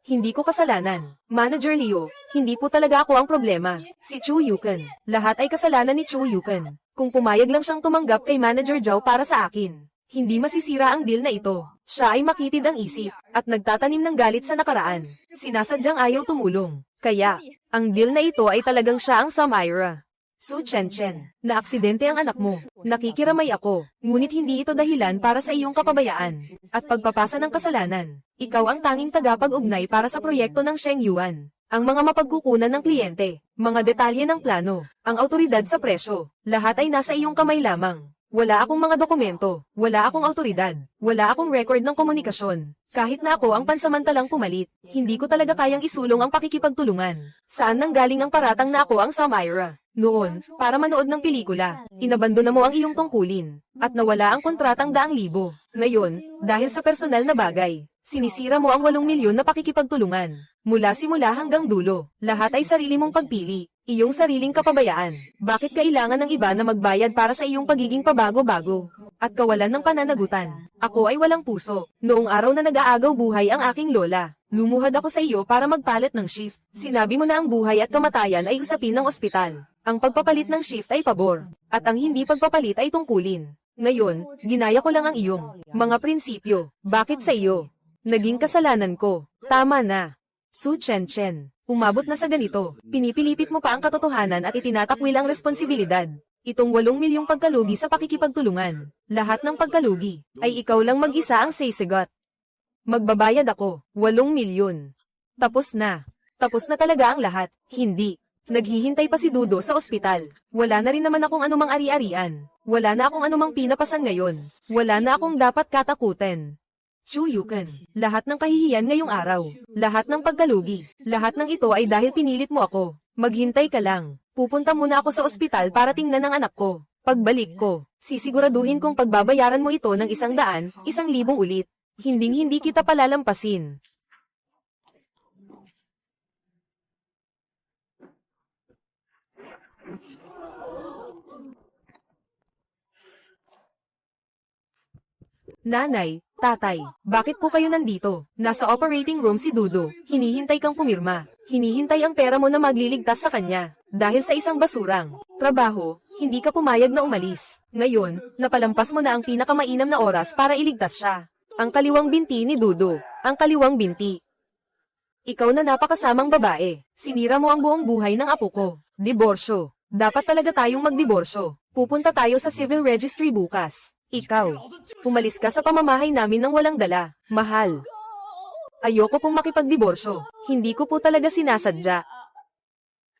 Hindi ko kasalanan. Manager Leo, hindi po talaga ako ang problema. Si Chu Yukan. Lahat ay kasalanan ni Chu Yukan. Kung pumayag lang siyang tumanggap kay Manager Zhao para sa akin, hindi masisira ang deal na ito. Siya ay makitid ang isip, at nagtatanim ng galit sa nakaraan. Sinasadyang ayaw tumulong. Kaya, ang deal na ito ay talagang siya ang Samira. Su Chen, na-aksidente ang anak mo. Nakikiramay ako, ngunit hindi ito dahilan para sa iyong kapabayaan at pagpapasa ng kasalanan. Ikaw ang tanging tagapag-ugnay para sa proyekto ng Sheng Yuan. Ang mga mapagkukunan ng kliyente, mga detalye ng plano, ang autoridad sa presyo, lahat ay nasa iyong kamay lamang. Wala akong mga dokumento, wala akong awtoridad, wala akong record ng komunikasyon. Kahit na ako ang pansamantalang pumalit, hindi ko talaga kayang isulong ang pakikipagtulungan. Saan nanggaling ang paratang na ako ang Samira? Noon, para manood ng pelikula, inabandona mo ang iyong tungkulin, at nawala ang kontratang 100,000. Ngayon, dahil sa personal na bagay, sinisira mo ang 8 milyon na pakikipagtulungan. Mula simula hanggang dulo, lahat ay sarili mong pagpili, iyong sariling kapabayaan. Bakit kailangan ng iba na magbayad para sa iyong pagiging pabago-bago? At kawalan ng pananagutan. Ako ay walang puso. Noong araw na nag-aagaw buhay ang aking lola, lumuhad ako sa iyo para magpalit ng shift. Sinabi mo na ang buhay at kamatayan ay usapin ng ospital. Ang pagpapalit ng shift ay pabor, at ang hindi pagpapalit ay tungkulin. Ngayon, ginaya ko lang ang iyong mga prinsipyo. Bakit sa iyo? Naging kasalanan ko. Tama na. Su Chen. Umabot na sa ganito. Pinipilipit mo pa ang katotohanan at itinatakwil ang responsibilidad. Itong 8 milyong pagkalugi sa pakikipagtulungan. Lahat ng pagkalugi ay ikaw lang mag-isa ang sisigot. Magbabayad ako, 8 milyon. Tapos na. Tapos na talaga ang lahat. Hindi. Naghihintay pa si Dudo sa ospital. Wala na rin naman akong anumang ari-arian. Wala na akong anumang pinapasan ngayon. Wala na akong dapat katakutin. Chu Yukan, lahat ng kahihiyan ngayong araw, lahat ng pagkalugi, lahat ng ito ay dahil pinilit mo ako. Maghintay ka lang. Pupunta muna ako sa ospital para tingnan ang anak ko. Pagbalik ko, sisiguraduhin kong pagbabayaran mo ito ng 100, 1,000 ulit. Hinding-hindi kita palalampasin. Nanay, tatay, bakit po kayo nandito? Nasa operating room si Dudo, hinihintay kang pumirma. Hinihintay ang pera mo na magliligtas sa kanya. Dahil sa isang basurang trabaho, hindi ka pumayag na umalis. Ngayon, napalampas mo na ang pinakamainam na oras para iligtas siya. Ang kaliwang binti ni Dudo, ang kaliwang binti. Ikaw na napakasamang babae, sinira mo ang buong buhay ng apo ko. Diborsyo. Dapat talaga tayong magdiborsyo. Pupunta tayo sa civil registry bukas. Ikaw, umalis ka sa pamamahay namin nang walang dala. Mahal. Ayoko pong makipagdiborsyo. Hindi ko po talaga sinasadya.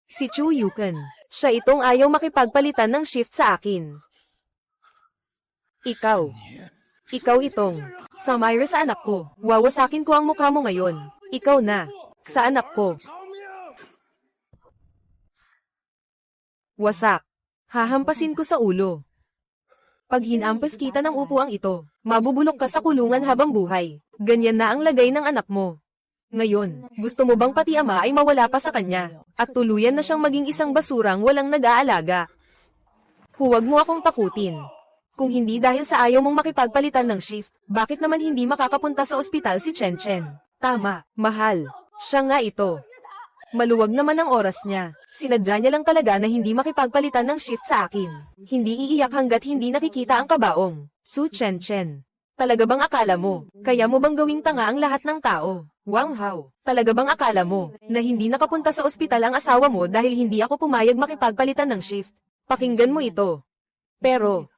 Si Chu Yukan, siya itong ayaw makipagpalitan ng shift sa akin. Ikaw. Ikaw itong Samira sa anak ko. Wawasakin ko ang mukha mo ngayon. Ikaw na. Sa anak ko. Wasak. Hahampasin ko sa ulo. Pag hinampas kita ng upuang ito, mabubulok ka sa kulungan habang buhay. Ganyan na ang lagay ng anak mo. Ngayon, gusto mo bang pati ama ay mawala pa sa kanya, at tuluyan na siyang maging isang basurang walang nag-aalaga? Huwag mo akong takutin. Kung hindi dahil sa ayaw mong makipagpalitan ng shift, bakit naman hindi makakapunta sa ospital si Chen? Tama, mahal. Siya nga ito. Maluwag naman ang oras niya. Sinadya niya lang talaga na hindi makipagpalitan ng shift sa akin. Hindi iiyak hanggat hindi nakikita ang kabaong. Su Chen. Talaga bang akala mo, kaya mo bang gawing tanga ang lahat ng tao? Wang Hao, talaga bang akala mo, na hindi nakapunta sa ospital ang asawa mo dahil hindi ako pumayag makipagpalitan ng shift? Pakinggan mo ito. Pero,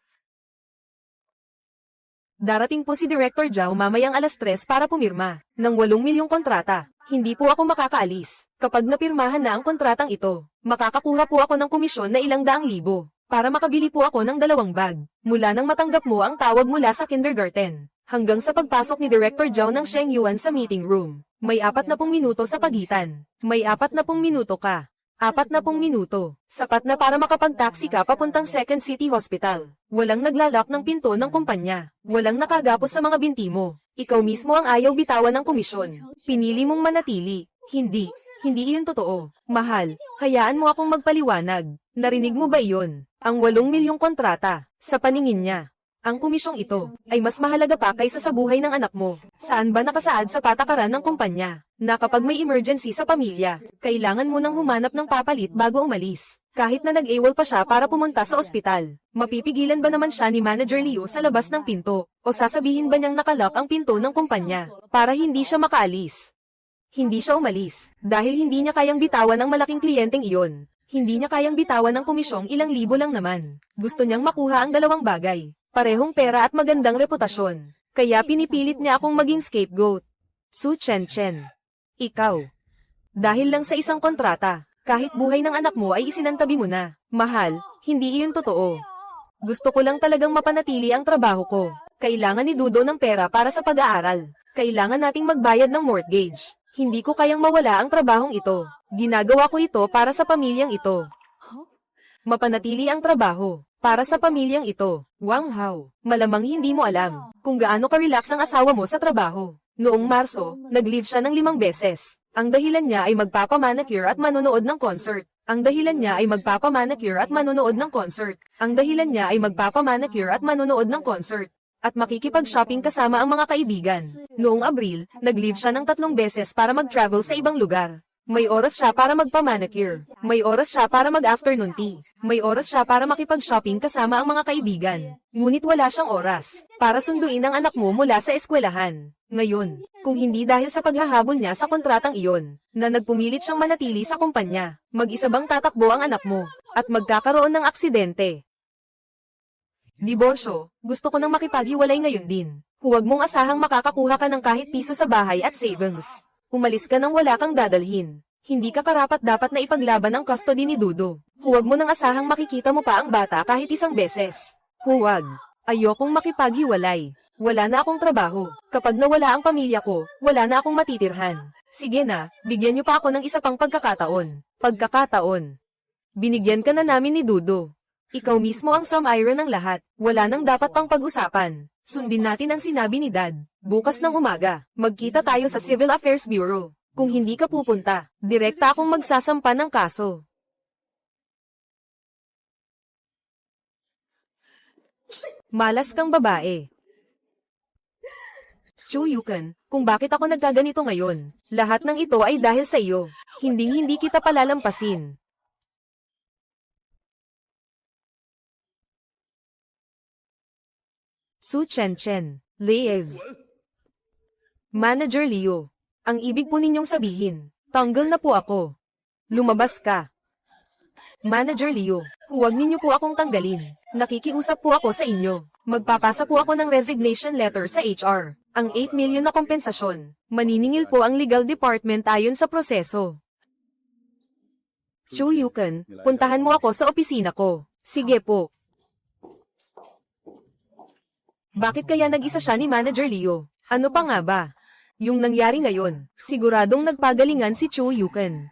darating po si Director Zhao mamayang 3:00 para pumirma ng 8 milyong kontrata. Hindi po ako makakaalis. Kapag napirmahan na ang kontratang ito, makakakuha po ako ng komisyon na ilang daang libo. Para makabili po ako ng 2 bag. Mula nang matanggap mo ang tawag mula sa kindergarten, hanggang sa pagpasok ni Director Zhao ng Sheng Yuan sa meeting room. May 40 minuto sa pagitan. May 40 minuto ka. 40 minuto. Sapat na para makapag-taxi ka papuntang Second City Hospital. Walang naglalak ng pinto ng kumpanya. Walang nakagapos sa mga binti mo. Ikaw mismo ang ayaw bitawan ng komisyon. Pinili mong manatili. Hindi iyon totoo. Mahal, hayaan mo akong magpaliwanag. Narinig mo ba iyon? Ang 8 milyong kontrata, sa paningin niya. Ang komisyong ito, ay mas mahalaga pa kaysa sa buhay ng anak mo. Saan ba nakasaad sa patakaran ng kumpanya, na kapag may emergency sa pamilya, kailangan mo nang humanap ng papalit bago umalis. Kahit na nag-AWOL pa siya para pumunta sa ospital, mapipigilan ba naman siya ni Manager Liu sa labas ng pinto, o sasabihin ba niyang nakalock ang pinto ng kumpanya, para hindi siya makaalis? Hindi siya umalis, dahil hindi niya kayang bitawan ang malaking kliyenteng iyon. Hindi niya kayang bitawan ng komisyong ilang libo lang naman. Gusto niyang makuha ang 2 bagay. Parehong pera at magandang reputasyon. Kaya pinipilit niya akong maging scapegoat. Su Chen. Ikaw. Dahil lang sa isang kontrata, kahit buhay ng anak mo ay isinantabi mo na. Mahal, hindi iyon totoo. Gusto ko lang talagang mapanatili ang trabaho ko. Kailangan ni Dudo ng pera para sa pag-aaral. Kailangan nating magbayad ng mortgage. Hindi ko kayang mawala ang trabahong ito. Ginagawa ko ito para sa pamilyang ito. Mapanatili ang trabaho. Para sa pamilyang ito. Wang Hao, malamang hindi mo alam kung gaano ka-relax ang asawa mo sa trabaho. Noong Marso, nag-leave siya ng 5 beses. Ang dahilan niya ay magpapamanicure at manonood ng concert. Ang dahilan niya ay magpapamanicure at manonood ng concert. Ang dahilan niya ay magpapamanicure at manonood ng concert. At makikipag-shopping kasama ang mga kaibigan. Noong Abril, nag-leave siya ng 3 beses para mag-travel sa ibang lugar. May oras siya para magpa-manicure. May oras siya para mag-afternoon tea. May oras siya para makipag-shopping kasama ang mga kaibigan. Ngunit wala siyang oras para sunduin ang anak mo mula sa eskwelahan. Ngayon, kung hindi dahil sa paghahabol niya sa kontratang iyon, na nagpumilit siyang manatili sa kumpanya, mag-isa bang tatakbo ang anak mo, at magkakaroon ng aksidente. Diborsyo, gusto ko nang makipaghiwalay ngayon din. Huwag mong asahang makakakuha ka ng kahit piso sa bahay at savings. Umalis ka nang wala kang dadalhin. Hindi ka karapat-dapat na ipaglaban ang custody ni Dudo. Huwag mo nang asahang makikita mo pa ang bata kahit 1 beses. Huwag. Ayokong makipaghiwalay. Wala na akong trabaho. Kapag nawala ang pamilya ko, wala na akong matitirhan. Sige na, bigyan niyo pa ako ng isa pang pagkakataon. Pagkakataon. Binigyan ka na namin ni Dudo. Ikaw mismo ang sum-iron ng lahat. Wala nang dapat pang pag-usapan. Sundin natin ang sinabi ni Dad. Bukas ng umaga, magkita tayo sa Civil Affairs Bureau. Kung hindi ka pupunta, direkta akong magsasampa ng kaso. Malas kang babae. Chu Yukan, kung bakit ako nagkaganito ngayon, lahat ng ito ay dahil sa iyo. Hinding-hindi kita palalampasin. Su Chen, Liz. Manager Leo. Ang ibig po ninyong sabihin, tanggal na po ako. Lumabas ka. Manager Leo, huwag ninyo po akong tanggalin. Nakikiusap po ako sa inyo. Magpapasa po ako ng resignation letter sa HR. Ang 8 million na kompensasyon. Maniningil po ang legal department ayon sa proseso. Chu Yukan, puntahan mo ako sa opisina ko. Sige po. Bakit kaya nag-isa siya ni Manager Leo? Ano pa nga ba? Yung nangyari ngayon, siguradong nagpagalingan si Chu Yukan.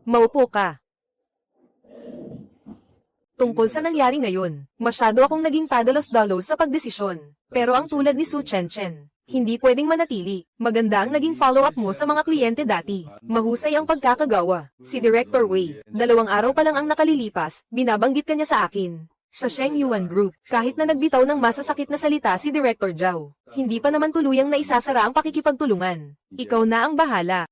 Maupo ka. Tungkol sa nangyari ngayon, masyado akong naging padalos-dalos sa pagdesisyon. Pero ang tulad ni Su Chen, hindi pwedeng manatili. Maganda ang naging follow-up mo sa mga kliyente dati. Mahusay ang pagkakagawa. Si Director Wei, 2 araw pa lang ang nakalilipas, binabanggit ka niya sa akin. Sa Sheng Yuan Group, kahit na nagbitaw ng masasakit na salita si Director Zhao, hindi pa naman tuluyang naisasara ang pakikipagtulungan. Ikaw na ang bahala.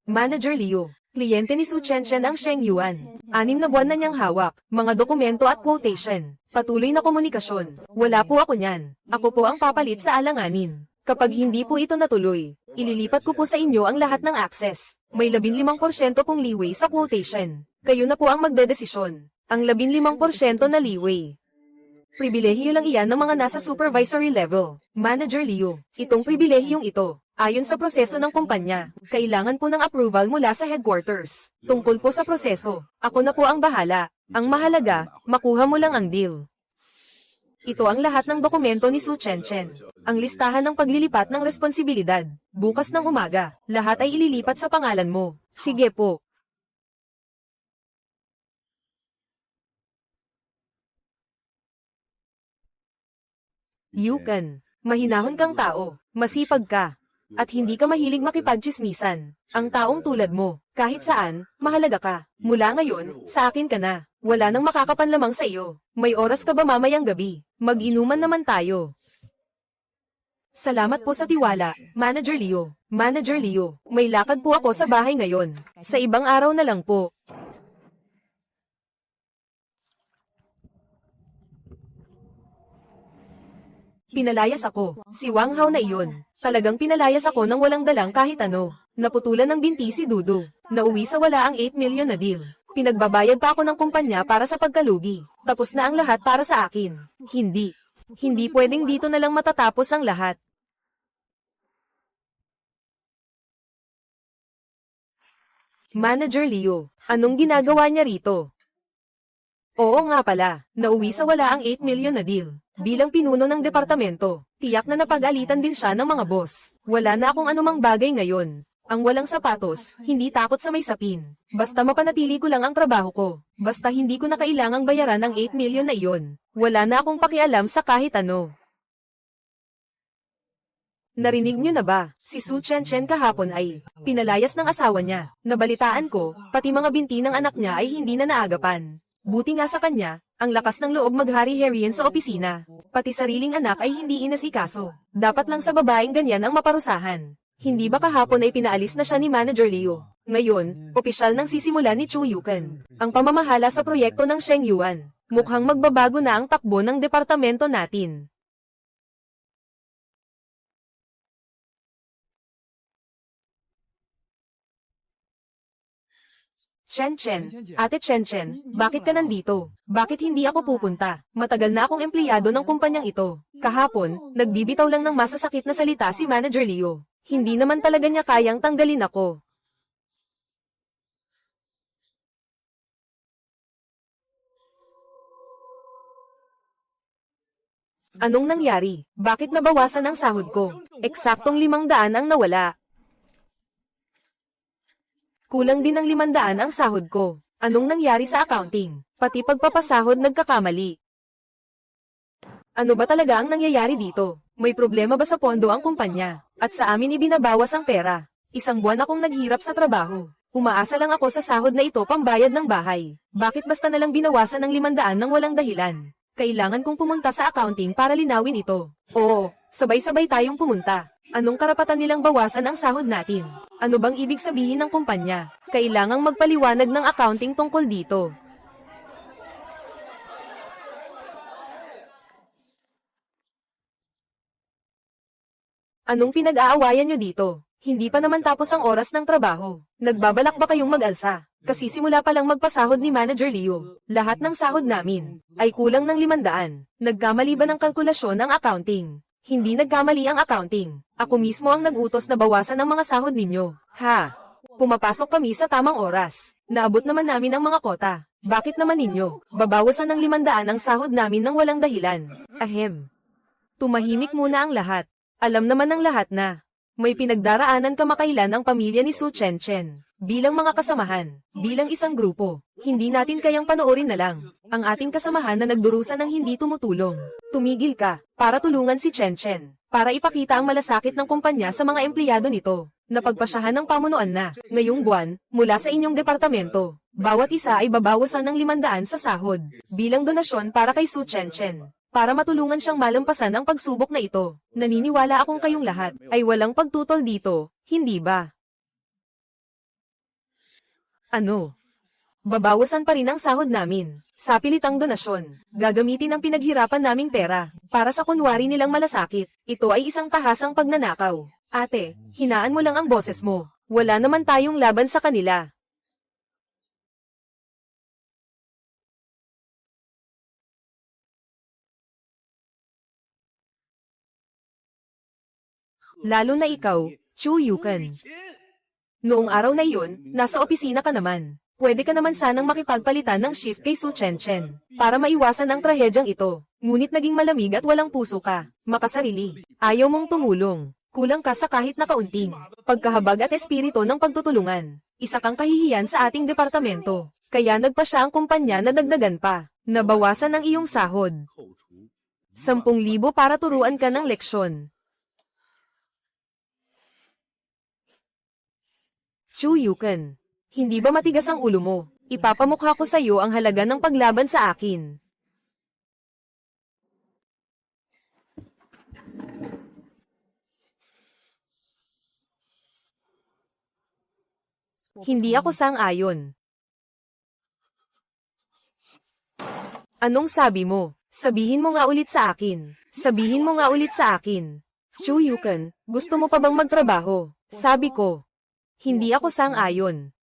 Manager Leo, kliyente ni Su Chen ang Sheng Yuan. 6 na buwan na niyang hawak, mga dokumento at quotation. Patuloy na komunikasyon. Wala po ako niyan. Ako po ang papalit sa alanganin. Kapag hindi po ito natuloy, ililipat ko po sa inyo ang lahat ng access. May 15% pong leeway sa quotation. Kayo na po ang magdedesisyon. Ang 15% na leeway. Pribilehiyo lang iyan ng mga nasa supervisory level. Manager Leo, itong pribilehiyong ito, ayon sa proseso ng kumpanya, kailangan po ng approval mula sa headquarters. Tungkol po sa proseso, ako na po ang bahala. Ang mahalaga, makuha mo lang ang deal. Ito ang lahat ng dokumento ni Su Chen. Ang listahan ng paglilipat ng responsibilidad. Bukas ng umaga, lahat ay ililipat sa pangalan mo. Sige po. Yukan, mahinahon kang tao, masipag ka, at hindi ka mahilig makipagtsismisan. Ang taong tulad mo, kahit saan, mahalaga ka. Mula ngayon, sa akin ka na. Wala nang makakapanlamang sa iyo. May oras ka ba mamayang gabi? Mag-inuman naman tayo. Salamat po sa tiwala, Manager Leo. Manager Leo, may lakad po ako sa bahay ngayon. Sa ibang araw na lang po. Pinalayas ako. Si Wang Hao na iyon. Talagang pinalayas ako nang walang dalang kahit ano. Naputulan ng binti si Dudu. Nauwi sa wala ang 8 million na deal. Pinagbabayad pa ako ng kumpanya para sa pagkalugi. Tapos na ang lahat para sa akin. Hindi. Hindi pwedeng dito na lang matatapos ang lahat. Manager Leo, anong ginagawa niya rito? Oo nga pala, nauwi sa wala ang 8 million na deal. Bilang pinuno ng departamento, tiyak na napag-alitan din siya ng mga boss. Wala na akong anumang bagay ngayon. Ang walang sapatos, hindi takot sa may sapin. Basta mapanatili ko lang ang trabaho ko. Basta hindi ko na kailangang bayaran ang 8 million na iyon. Wala na akong pakialam sa kahit ano. Narinig niyo na ba? Si Su Chen kahapon ay pinalayas ng asawa niya. Nabalitaan ko, pati mga binti ng anak niya ay hindi na naagapan. Buti nga sa kanya, ang lakas ng loob maghari-harian sa opisina. Pati sariling anak ay hindi inasikaso. Dapat lang sa babaeng ganyan ang maparusahan. Hindi ba kahapon ay pinaalis na siya ni Manager Leo? Ngayon, opisyal nang sisimula ni Chu Yukan ang pamamahala sa proyekto ng Sheng Yuan. Mukhang magbabago na ang takbo ng departamento natin. Ate Chen, bakit ka nandito? Bakit hindi ako pupunta? Matagal na akong empleyado ng kumpanyang ito. Kahapon, nagbibitaw lang ng masasakit na salita si Manager Leo. Hindi naman talaga niya kayang tanggalin ako. Anong nangyari? Bakit nabawasan ang sahod ko? Eksaktong 500 ang nawala. Kulang din ng 500 ang sahod ko. Anong nangyari sa accounting? Pati pagpapasahod nagkakamali. Ano ba talaga ang nangyayari dito? May problema ba sa pondo ang kumpanya? At sa amin ibinabawas ang pera. Isang buwan akong naghirap sa trabaho. Umaasa lang ako sa sahod na ito pambayad ng bahay. Bakit basta nalang binawasan ng 500 nang walang dahilan? Kailangan kong pumunta sa accounting para linawin ito. Oo, sabay-sabay tayong pumunta. Anong karapatan nilang bawasan ang sahod natin? Ano bang ibig sabihin ng kumpanya? Kailangang magpaliwanag ng accounting tungkol dito. Anong pinag-aawayan nyo dito? Hindi pa naman tapos ang oras ng trabaho. Nagbabalak ba kayong mag-alsa? Kasi simula pa lang magpasahod ni Manager Leo. Lahat ng sahod namin ay kulang ng 500. Nagkamali ba ng kalkulasyon ang accounting? Hindi nagkamali ang accounting. Ako mismo ang nag-utos na bawasan ang mga sahod ninyo. Ha? Pumapasok kami sa tamang oras. Naabot naman namin ang mga kota. Bakit naman ninyo? Babawasan ng 500 ang sahod namin ng walang dahilan. Ahem. Tumahimik muna ang lahat. Alam naman ng lahat na may pinagdaraanan kamakailan ang pamilya ni Su Chen. Bilang mga kasamahan, bilang isang grupo, hindi natin kayang panoorin na lang ang ating kasamahan na nagdurusa ng hindi tumutulong. Tumigil ka, para tulungan si Chen, para ipakita ang malasakit ng kumpanya sa mga empleyado nito. Napagpasyahan ng pamunuan na, ngayong buwan, mula sa inyong departamento, bawat isa ay babawasan ng 500 sa sahod, bilang donasyon para kay Su Chen. Para matulungan siyang malampasan ang pagsubok na ito. Naniniwala akong kayong lahat ay walang pagtutol dito, hindi ba? Ano? Babawasan pa rin ang sahod namin. Sa pilitang donasyon, gagamitin ang pinaghirapan naming pera para sa kunwari nilang malasakit. Ito ay isang tahasang pagnanakaw. Ate, hinaan mo lang ang boses mo. Wala naman tayong laban sa kanila. Lalo na ikaw, Chu Yukan. Noong araw na iyon, nasa opisina ka naman. Pwede ka naman sanang makipagpalitan ng shift kay Su Chen para maiwasan ang trahedyang ito. Ngunit naging malamig at walang puso ka, makasarili. Ayaw mong tumulong. Kulang ka sa kahit na kaunting pagkahabag at espiritu ng pagtutulungan. Isa kang kahihiyan sa ating departamento. Kaya nagpa siya ang kumpanya na dagdagan pa. Nabawasan ang iyong sahod. 10,000 para turuan ka ng leksyon. Chu Yukan, hindi ba matigas ang ulo mo? Ipapamukha ko sa iyo ang halaga ng paglaban sa akin. Hindi ako sang-ayon. Anong sabi mo? Sabihin mo nga ulit sa akin. Sabihin mo nga ulit sa akin. Chu Yukan, gusto mo pa bang magtrabaho? Sabi ko. Hindi ako sang-ayon.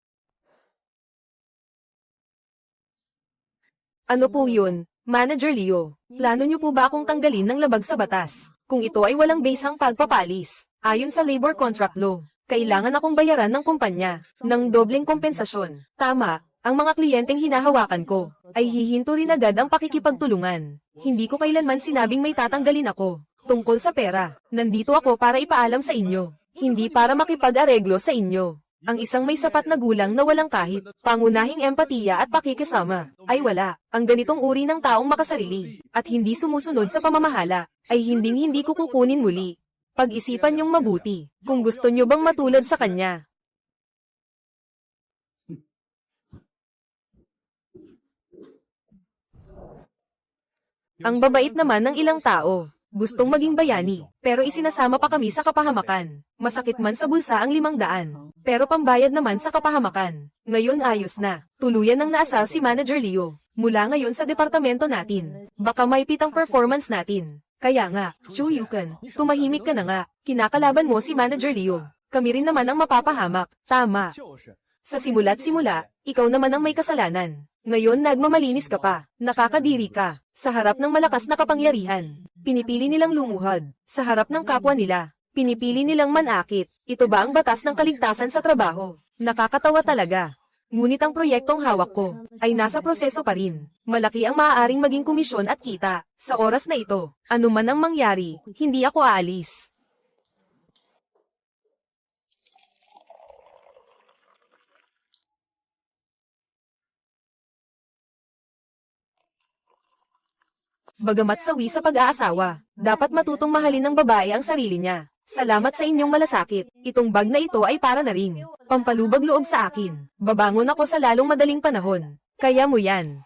Ano po yun, Manager Leo? Plano niyo po ba akong tanggalin ng labag sa batas? Kung ito ay walang basang pagpapalis, ayon sa labor contract law, Kailangan akong bayaran ng kumpanya ng dobleng kompensasyon. Tama, ang mga kliyenteng hinahawakan ko ay hihinto rin agad ang pakikipagtulungan. Hindi ko kailanman sinabing may tatanggalin ako. Tungkol sa pera, nandito ako para ipaalam sa inyo. Hindi para makipag-areglo sa inyo. Ang isang may sapat na gulang na walang kahit pangunahing empatiya at pakikisama ay wala. Ang ganitong uri ng taong makasarili at hindi sumusunod sa pamamahala ay hindi ko kukunin muli. Pag-isipan niyong mabuti kung gusto niyo bang matulad sa kanya. Ang babait naman ng ilang tao. Gustong maging bayani, pero isinasama pa kami sa kapahamakan. Masakit man sa bulsa ang 500, pero pambayad naman sa kapahamakan. Ngayon ayos na. Tuluyan nang naasal si Manager Leo. Mula ngayon sa departamento natin, baka maipit ang performance natin. Kaya nga, Chu Yukan, tumahimik ka na nga. Kinakalaban mo si Manager Leo. Kami rin naman ang mapapahamak. Tama. Sa simula't simula, ikaw naman ang may kasalanan. Ngayon nagmamalinis ka pa, nakakadiri ka, sa harap ng malakas na kapangyarihan. Pinipili nilang lumuhod, sa harap ng kapwa nila. Pinipili nilang manakit. Ito ba ang batas ng kaligtasan sa trabaho? Nakakatawa talaga. Ngunit ang proyektong hawak ko, ay nasa proseso pa rin. Malaki ang maaaring maging komisyon at kita. Sa oras na ito, anuman ang mangyari, hindi ako aalis. Bagamat sawi sa pag-aasawa, dapat matutong mahalin ng babae ang sarili niya. Salamat sa inyong malasakit. Itong bag na ito ay para na ring pampalubag loob sa akin. Babangon ako sa lalong madaling panahon. Kaya mo yan.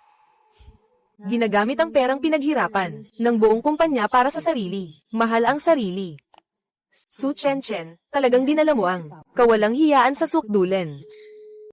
Ginagamit ang perang pinaghirapan ng buong kumpanya para sa sarili. Mahal ang sarili. Su Chen, talagang dinala mo ang kawalang hiyaan sa sukdulen.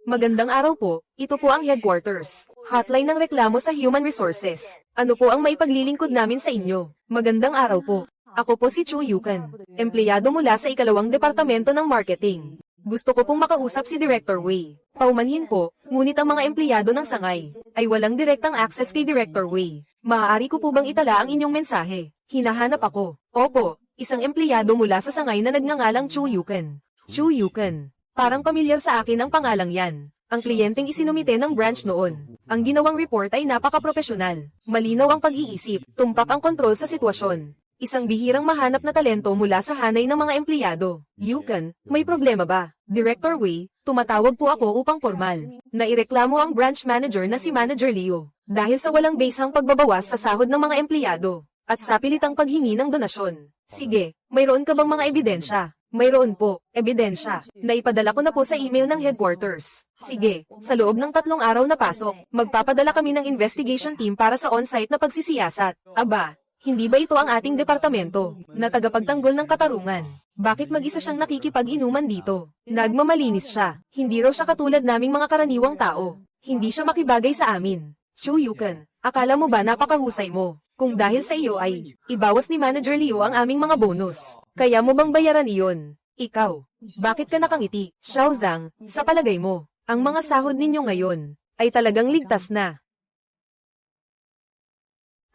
Magandang araw po, ito po ang headquarters. Hotline ng reklamo sa Human Resources. Ano po ang maipaglilingkod namin sa inyo? Magandang araw po. Ako po si Chu Yukan, empleyado mula sa ikalawang departamento ng marketing. Gusto ko pong makausap si Director Wei. Paumanhin po, ngunit ang mga empleyado ng sangay ay walang direktang access kay Director Wei. Maaari ko po bang itala ang inyong mensahe? Hinahanap ako. Opo, isang empleyado mula sa sangay na nagngangalang Chu Yukan. Chu Yukan. Parang pamilyar sa akin ang pangalang yan. Ang kliyenteng isinumite ng branch noon. Ang ginawang report ay napaka-profesional. Malinaw ang pag-iisip, tumpak ang kontrol sa sitwasyon. Isang bihirang mahanap na talento mula sa hanay ng mga empleyado. Yukan, may problema ba? Director Wei, tumatawag po ako upang formal. Naireklamo ang branch manager na si Manager Leo. Dahil sa walang basehang pagbabawas sa sahod ng mga empleyado. At sa pilitang paghingi ng donasyon. Sige, mayroon ka bang mga ebidensya? Mayroon po, ebidensya. Naipadala ko na po sa email ng headquarters. Sige, sa loob ng 3 araw na pasok, magpapadala kami ng investigation team para sa on-site na pagsisiyasat. Aba, hindi ba ito ang ating departamento, na tagapagtanggol ng katarungan? Bakit mag-isa siyang nakikipag-inuman dito? Nagmamalinis siya. Hindi raw siya katulad naming mga karaniwang tao. Hindi siya makibagay sa amin. Chu Yukan, akala mo ba napakahusay mo? Kung dahil sa iyo ay, ibawas ni Manager Leo ang aming mga bonus. Kaya mo bang bayaran iyon? Ikaw, bakit ka nakangiti? Xiao Zhang, sa palagay mo, ang mga sahod ninyo ngayon, ay talagang ligtas na.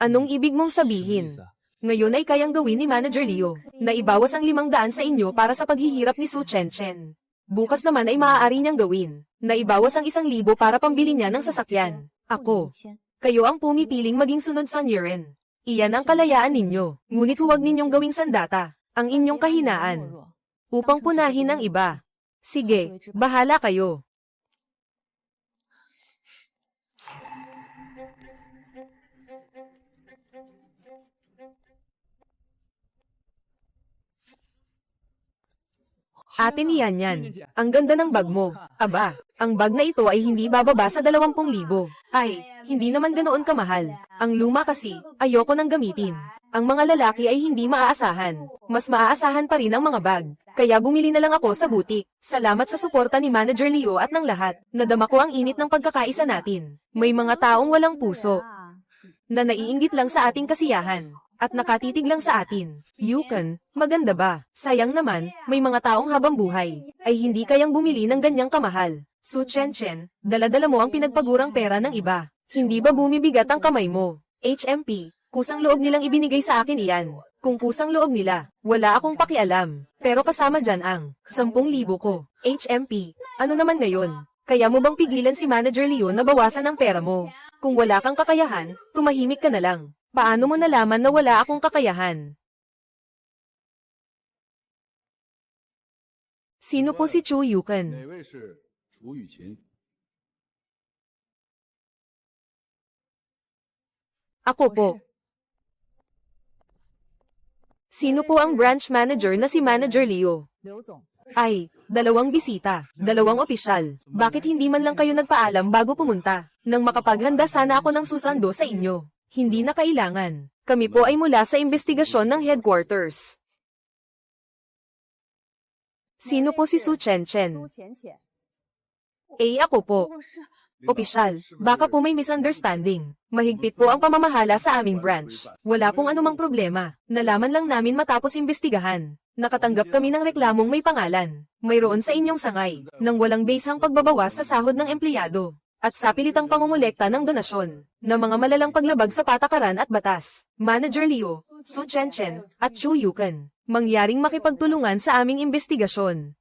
Anong ibig mong sabihin? Ngayon ay kayang gawin ni Manager Leo, na ibawas ang 500 sa inyo para sa paghihirap ni Su Chen. Bukas naman ay maaari niyang gawin, na ibawas ang 1,000 para pambili niya ng sasakyan. Ako. Kayo ang pumipiling maging sunod sa Niren. Iyan ang kalayaan ninyo, ngunit huwag ninyong gawing sandata, ang inyong kahinaan, upang punahin ang iba. Sige, bahala kayo. Atin iyan yan. Ang ganda ng bag mo. Aba, ang bag na ito ay hindi bababa sa 20,000. Ay, hindi naman ganoon kamahal. Ang luma kasi, ayoko nang gamitin. Ang mga lalaki ay hindi maaasahan. Mas maaasahan pa rin ang mga bag. Kaya bumili na lang ako sa butik. Salamat sa suporta ni Manager Leo at ng lahat. Nadama ko ang init ng pagkakaisa natin. May mga taong walang puso na naiinggit lang sa ating kasiyahan. At nakatitig lang sa atin. Yukan, maganda ba? Sayang naman, may mga taong habang buhay, ay hindi kayang bumili ng ganyang kamahal. Su Chen, dala-dala mo ang pinagpagurang pera ng iba. Hindi ba bumibigat ang kamay mo? HMP, Kusang loob nilang ibinigay sa akin iyan. Kung kusang loob nila, wala akong pakialam. Pero kasama dyan ang 10,000 ko. HMP, ano naman ngayon? Kaya mo bang pigilan si Manager Leo na bawasan ang pera mo? Kung wala kang kakayahan, tumahimik ka na lang. Paano mo nalaman na wala akong kakayahan? Sino po si Chu Yukan? 哪位是楚雨琴？ Ako po. Sino po ang branch manager na si Manager Leo? 刘总， Ay, 2 bisita, 2 opisyal. Bakit hindi man lang kayo nagpaalam bago pumunta? Nang makapaghanda sana ako ng susando sa inyo. Hindi na kailangan. Kami po ay mula sa investigasyon ng headquarters. Sino po si Su Chen-chen? 苏浅浅， Ako po. 我是 Opisyal, baka po may misunderstanding. Mahigpit po ang pamamahala sa aming branch. Wala pong anumang problema. Nalaman lang namin matapos imbestigahan. Nakatanggap kami ng reklamong may pangalan. Mayroon sa inyong sangay, nang walang basehang pagbabawas sa sahod ng empleyado. At sa pilitang pangungulekta ng donasyon, na mga malalang paglabag sa patakaran at batas. Manager Leo, Su Chen-chen, at Chu Yukan, mangyaring makipagtulungan sa aming investigasyon.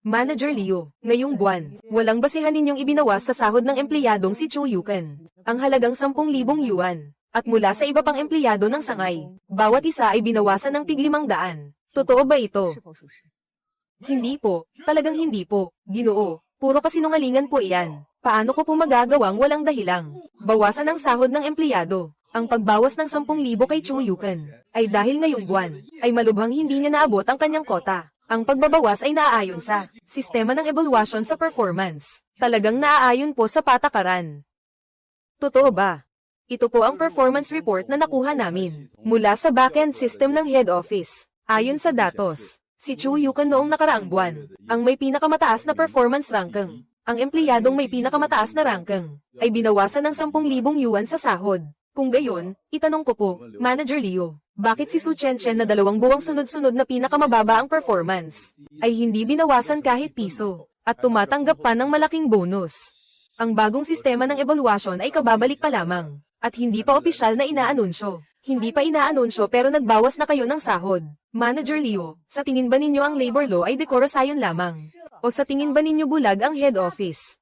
Manager Leo, ngayong buwan, walang basihan ninyong ibinawas sa sahod ng empleyadong si Chu Yukan. Ang halagang 10,000 yuan. At mula sa iba pang empleyado ng sangay, bawat isa ay binawasan ng tig-500. Totoo ba ito? 是否属实？ Hindi po, talagang hindi po, Ginoo. Puro kasinungalingan po iyan. Paano ko po magagawang walang dahilang? Bawasan ang sahod ng empleyado. Ang pagbawas ng 10,000 kay Chu Yukan, ay dahil ngayong buwan, ay malubhang hindi niya naabot ang kanyang kota. Ang pagbabawas ay naaayon sa sistema ng evaluation sa performance. Talagang naaayon po sa patakaran. Totoo ba? Ito po ang performance report na nakuha namin mula sa backend system ng head office. Ayon sa datos, si Chu Yukan noong nakaraang buwan, ang may pinakamataas na performance ranking. Ang empleyadong may pinakamataas na ranking ay binawasan ng 10,000 yuan sa sahod. Kung gayon, itanong ko po, Manager Leo, bakit si Su Chen-chen na 2 buwang sunod-sunod na pinakamababa ang performance ay hindi binawasan kahit piso at tumatanggap pa ng malaking bonus? Ang bagong sistema ng evaluation ay kababalik pa lamang at hindi pa opisyal na inaanunsyo. Hindi pa inaanunsyo pero nagbawas na kayo ng sahod. Manager Leo, sa tingin ba ninyo ang labor law ay dekorasayon lamang? O sa tingin ba ninyo bulag ang head office?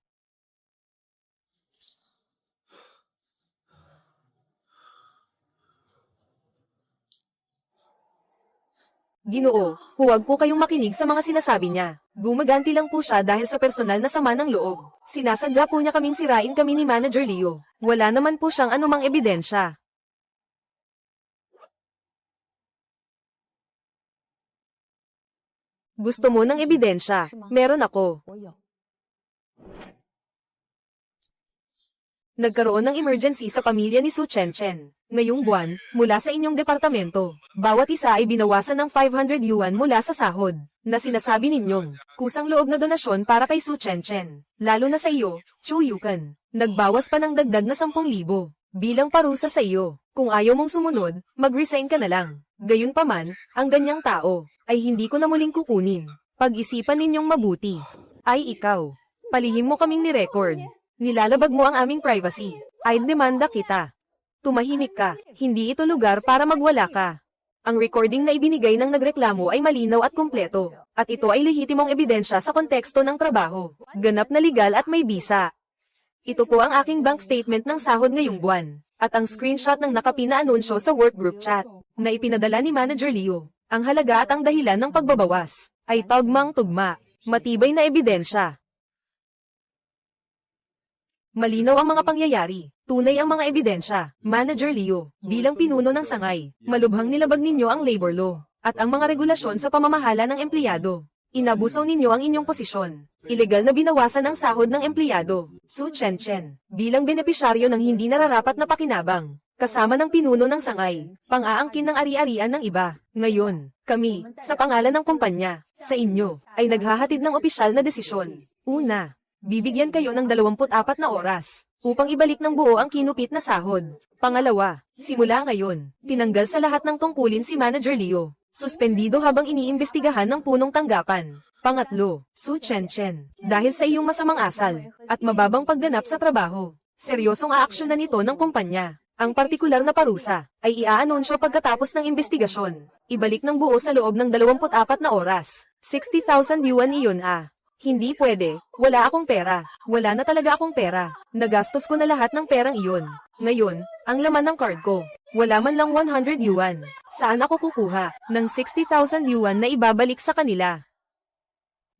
Ginoo, huwag po kayong makinig sa mga sinasabi niya. Gumaganti lang po siya dahil sa personal na sama ng loob. Sinasadya po niya kaming sirain kami ni Manager Leo. Wala naman po siyang anumang ebidensya. Gusto mo ng ebidensya? Meron ako. 我有。 Nagkaroon ng emergency sa pamilya ni Su Chen-chen. Ngayong buwan, mula sa inyong departamento, bawat isa ay binawasan ng 500 yuan mula sa sahod, na sinasabi ninyong, kusang loob na donasyon para kay Su Chen-chen. Lalo na sa iyo, Chu Yukan. Nagbawas pa ng dagdag na 10,000, bilang parusa sa iyo. Kung ayaw mong sumunod, mag-resign ka na lang. Gayunpaman, ang ganyang tao, ay hindi ko na muling kukunin. Pag-isipan ninyong mabuti. Ay ikaw, palihim mo kaming ni-record. Nilalabag mo ang aming privacy. Ay demanda kita. Tumahimik ka, hindi ito lugar para magwala ka. Ang recording na ibinigay ng nagreklamo ay malinaw at kumpleto, at ito ay lehitimong ebidensya sa konteksto ng trabaho. Ganap na legal at may bisa. Ito po ang aking bank statement ng sahod ngayong buwan, at ang screenshot ng nakapina-anunsyo sa workgroup chat, na ipinadala ni Manager Leo. Ang halaga at ang dahilan ng pagbabawas, ay tugmang-tugma, matibay na ebidensya. Malinaw ang mga pangyayari, tunay ang mga ebidensya. Manager Leo, bilang pinuno ng sangay, malubhang nilabag ninyo ang labor law, at ang mga regulasyon sa pamamahala ng empleyado. Inabuso ninyo ang inyong posisyon. Ilegal na binawasan ang sahod ng empleyado. Su Chen-chen, bilang benepisyaryo ng hindi nararapat na pakinabang, kasama ng pinuno ng sangay, pang-aangkin ng ari-arian ng iba. Ngayon, kami, sa pangalan ng kumpanya, sa inyo, ay naghahatid ng opisyal na desisyon. Una, bibigyan kayo ng 24 na oras upang ibalik ng buo ang kinupit na sahod. Pangalawa, simula ngayon, tinanggal sa lahat ng tungkulin si Manager Leo. Suspendido habang iniimbestigahan ng punong tanggapan. Pangatlo, Su Chen. Dahil sa iyong masamang asal, at mababang pagganap sa trabaho, seryosong aaksyonan ito ng kumpanya. Ang partikular na parusa, ay iaanunsyo pagkatapos ng investigasyon. Ibalik ng buo sa loob ng 24 na oras. 60,000 yuan iyon Hindi pwede, wala akong pera. Wala na talaga akong pera. Nagastos ko na lahat ng perang iyon. Ngayon, ang laman ng card ko, wala man lang 100 yuan. Saan ako kukuha ng 60,000 yuan na ibabalik sa kanila?